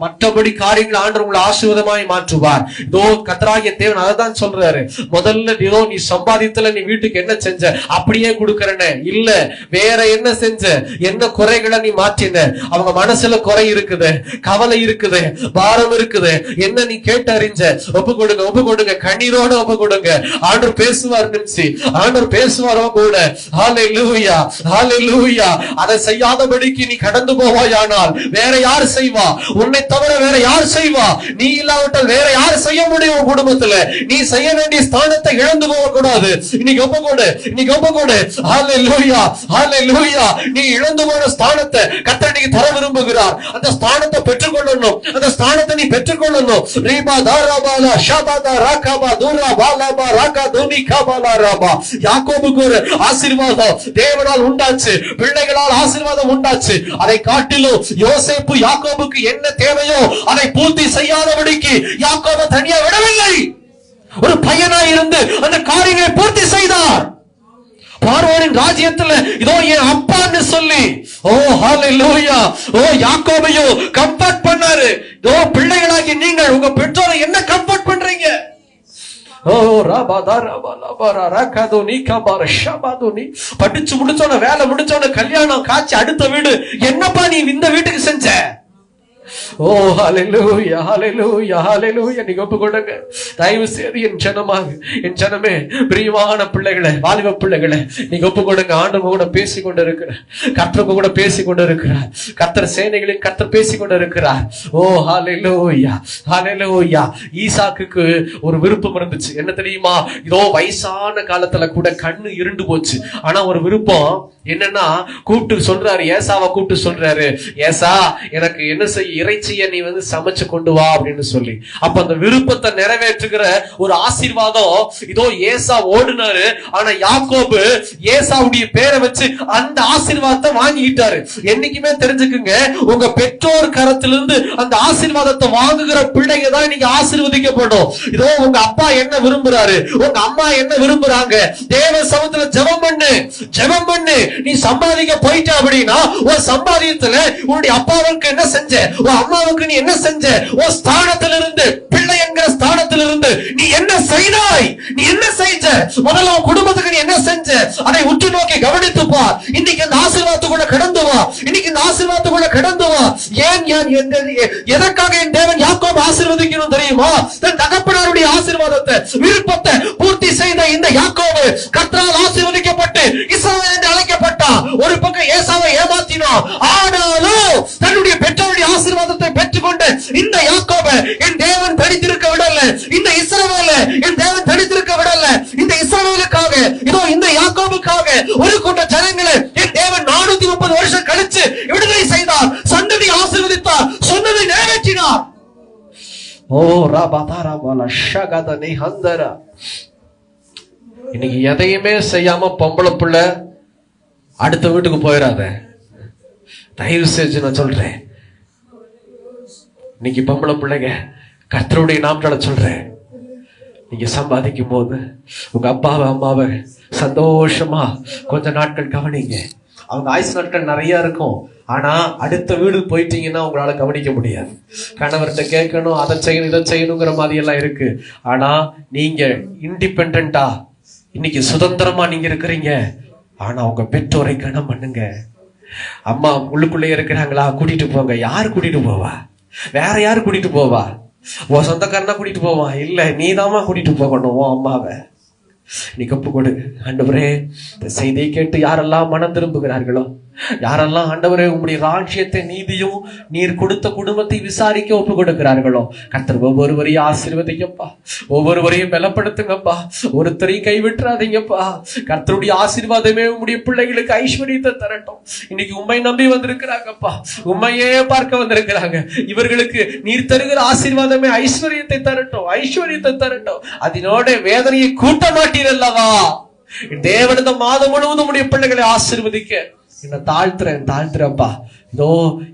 மற்றபடி காரியங்கள் ஆண்டவர் உங்களை ஆசீர்வாதமாய் மாற்றுவார். கர்த்தராகிய தேவன் அதான் சொல்றாரு. முதல்ல நீ சம்பாதித்தல, நீ வீட்டுக்கு என்ன செஞ்ச அப்படியே கொடுக்கறனே இல்ல, வேற என்ன செஞ்ச, என்ன குறைகளை நீ மாற்றின. அவங்க மனசுல குறை இருக்குது, கவலை இருக்குது, பாரம் இருக்குது, என்ன நீ கேட்டு அறிஞ்ச. ஒப்பு கொடுங்க, ஒப்பு கொடுங்க, கண்ணீரோட ஒப்பு கொடுங்க. ஆண்டவர் பேசுவார் நிமிஷி, ஆண்டவர் பேசுவாரோ கூட. ஹல்லேலூயா, ஹல்லேலூயா. அதை செய்யாதபடிக்கு நீ கடந்து போவாயானால் வேற யார் செய்வா? உன்னை தவிர வேற யார் செய்வா? நீ இல்லாவிட்டால் வேற யார் செய்ய முடியும்? குடும்பத்துல நீ செய்ய வேண்டிய ஸ்தானத்தை இழந்து போக கூடாது. இன்னைக்கு ஒப்பு கொடு, இன்னைக்கு ஒப்பு கொடு. ஹல்லேலூயா, ஹல்லேலூயா. நீ இழந்து போன ஸ்தானத்தை கர்த்தர் இன்னைக்கு தர விரும்புகிறார். அந்த ஸ்தானத்தை பெற்றுக்கொள்ளணும், அந்த ஸ்தானத்தை நீ பெற்றுக்கொள்ளணும். ரீபா தாராபாலா ஷபாதா ராகாபா தூரா பாலாபா ராகா தூனி காபாலா ராபா. யாக்கோபுக்கு ஒரு ஆசீர்வாதம் தேவனால் உண்டாச்சு, பிள்ளைகளால் ஆசீர்வாதம் உண்டாச்சு. அதை காட்டிலும் யோசேப்பு யாக்கோபுக்கு என்ன தேவையோ அதை பூர்த்தி செய்யாதபடிக்கு யாக்கோபு தனியா விடவில்லை. ஒரு பையனாய் இருந்து அந்த காரியங்களை பூர்த்தி செய்தார். பார்வோனின் ராஜ்யத்துல என் அப்பான்னு சொல்லி ஹல்லேலூயா யாக்கோபையும் கம்ஃபர்ட் பண்ணாரு. பிள்ளைகளாகி நீங்கள் உங்க பெற்றோரை என்ன கம்ஃபர்ட் பண்றீங்க? படிச்சு முடிச்சோன, வேலை முடிச்சோன, கல்யாணம் காட்சி, அடுத்த வீடு. என்னப்பா நீ இந்த வீட்டுக்கு செஞ்ச? ஓ ஹல்லேலூயா, ஹல்லேலூயா, ஹல்லேலூயா. நீங்க ஒப்பு கொடுங்க தயவு செய்து. என் ஜனமாக, என் ஜனமே, பிரியமான பிள்ளைகளை, வாலிப பிள்ளைகளை நீங்க ஒப்பு கொடுங்க. ஆண்டவர் கூட பேசி கொண்டு இருக்கிறார், கர்த்தர் கூட பேசி கொண்டு இருக்கிறார். கர்த்தர் சேனைகளின் கர்த்தர் பேசி கொண்டு இருக்கிறார். ஓ ஹல்லேலூயா, ஹல்லேலூயா. ஈசாக்குக்கு ஒரு விருப்பம் இருந்துச்சு. என்ன தெரியுமா? வயசான காலத்துல கூட கண்ணு இருண்டு போச்சு. ஆனா ஒரு விருப்பம் என்னன்னா, கூப்பிட்டு சொல்றாரு, ஏசாவை கூப்பிட்டு சொல்றாரு, ஏசா எனக்கு என்ன செய்ய, இறைச்சியை நீ சமைச்சு கொண்டு வா அப்படின்னு சொல்லி. அப்ப அந்த விருப்பத்தை நிறைவேற்றுகிற ஒரு ஆசீர்வாதம் ஏசா ஓடுனாரு. ஆனா யாக்கோபு ஏசாவுடைய பேரை வச்சு அந்த ஆசீர்வாதத்தை வாங்கிட்டாரு. என்னைக்குமே தெரிஞ்சுக்குங்க, உங்க பெற்றோர் கரத்திலிருந்து அந்த ஆசீர்வாதத்தை வாங்குகிற பிள்ளைங்க தான் நீங்க ஆசீர்வதிக்கப்படும். உங்க அப்பா என்ன விரும்புறாரு, உங்க அம்மா என்ன விரும்புறாங்க, தேவ சமூகத்துல ஜெபம் பண்ணு, ஜெபம் பண்ணு. நீ சம்பாதிக்க போயிட்ட அப்படின்னா உன் சம்பாதியத்துல உன்னுடைய அப்பாவுக்கு என்ன செஞ்ச, உன் அம்மாவுக்கு நீ என்ன செஞ்ச, உன் ஸ்தானத்திலிருந்து, பிள்ளை என்கிற ஸ்தானத்திலிருந்து நீ என்ன செய்தாய், நீ என்ன செஞ்ச, முதல்ல உன் குடும்பத்துக்கு நீ என்ன செஞ்ச, அதை உற்று நோக்கி கவனித்து பார். இன்னைக்கு இந்த ஆசீர்வாதத்துக்குள்ள கடந்து வா, இன்னைக்கு இந்த ஆசீர்வாதத்துக்குள்ள கடந்து வா. எதற்காக என் தேவன் யாக்கோபு ஆசீர்வதிக்கணும் தெரியுமா? தன் தகப்பனாருடைய ஆசீர்வாதத்தை, விருப்பத்தை பூர்த்தி செய்த இந்த யாக்கோபு கர்த்தரால் ஆசீர்வதிக்கப்பட்டு இஸ்ரவேல் என்று அழைக்கப்பட்டான். ஒரு பக்கம் ஏசாவை ஏமாத்தினான், ஆனாலும் தன்னுடைய பெற்றோருடைய ஆசீர்வாதத்தை பெற்று இந்த யாக்கோபை என் தேவன் தனித்திருக்க விடல, இந்த இஸ்ரவேலை என் தேவன் தனித்திருக்க விடல. இந்த இஸ்ரவேலுக்காக, இதோ இந்த யாக்கோபுக்காக ஒரு கூட்ட ஜனங்களை என் தேவன் 430 வருஷம் கழிச்சு விடுதலை செய்தார், சந்ததி ஆசீர்வதித்தார், சொன்னதை நிறைவேற்றினார். ஓ ராபாதாராபால ஷகதனி ஹந்தரா. இன்னைக்கு எதையுமே செய்யாம பொம்பளை பிள்ளை அடுத்த வீட்டுக்கு போயிடாத, தயவு செஞ்சு நான் சொல்றேன். இன்னைக்கு பொம்பளை பிள்ளைங்க கர்த்தருடைய நாமத்தால சொல்றேன், நீங்க சம்பாதிக்கும் போது உங்க அப்பாவை அம்மாவை சந்தோஷமா கொஞ்ச நாட்கள் கவனிங்க. அவங்க ஆயுசு நாட்கள் நிறைய இருக்கும், ஆனா அடுத்த வீடு போயிட்டீங்கன்னா உங்களால கவனிக்க முடியாது. கணவர்கிட்ட கேட்கணும், அதை செய்யணும் இதை செய்யணுங்கிற மாதிரி எல்லாம் இருக்கு. ஆனா நீங்க இண்டிபெண்டா இன்னைக்கு சுதந்திரமா நீங்க இருக்கிறீங்க. ஆனா உங்க பெற்றோரை கனம் பண்ணுங்க. அம்மா உள்ளுக்குள்ளே இருக்கிறாங்களா, கூட்டிட்டு போங்க. யாரு கூட்டிட்டு போவா? வேற யாரு கூட்டிட்டு போவா? உன் சொந்தக்காரனா கூட்டிட்டு போவான்? இல்ல, நீதாமா கூட்டிட்டு போகணும் உன் அம்மாவை. நீ கப்பு கொடு. ஆண்டவரே, இந்த செய்தியை கேட்டு யாரெல்லாம் மனம் திரும்புகிறார்களோ, யாரெல்லாம் ஆண்டவரே உம்முடைய ராஜ்யத்தை நீதியும் நீர் கொடுத்த குடும்பத்தை விசாரிக்க ஒப்பு கொடுக்கிறார்களோ, கர்த்தர் ஒவ்வொருவரையும் ஆசீர்வதிங்கப்பா, ஒவ்வொருவரையும் பலப்படுத்துங்கப்பா, ஒருத்தரையும் கைவிட்டுறாதீங்கப்பா. கர்த்தருடைய ஆசீர்வாதமே உம்முடைய பிள்ளைகளுக்கு ஐஸ்வர்யத்தை தரட்டும். இன்னைக்கு உம்மை நம்பி வந்திருக்கிறாங்கப்பா, உம்மையே பார்க்க வந்திருக்கிறாங்க. இவர்களுக்கு நீர் தருகிற ஆசீர்வாதமே ஐஸ்வர்யத்தை தரட்டும், ஐஸ்வர்யத்தை தரட்டும். அதனோட வேதனையை கூட்ட மாட்டீரல்லவா. தேவன் இந்த மாதம் முழுவதும் உடைய பிள்ளைகளை ஆசீர்வதிக்க என்ன தாழ்த்துறேன்ப்பா. இதோ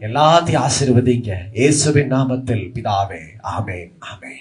எல்லாத்தையும் ஆசீர்வதிங்க இயேசுவின் நாமத்தில் பிதாவே. ஆமென், ஆமென்.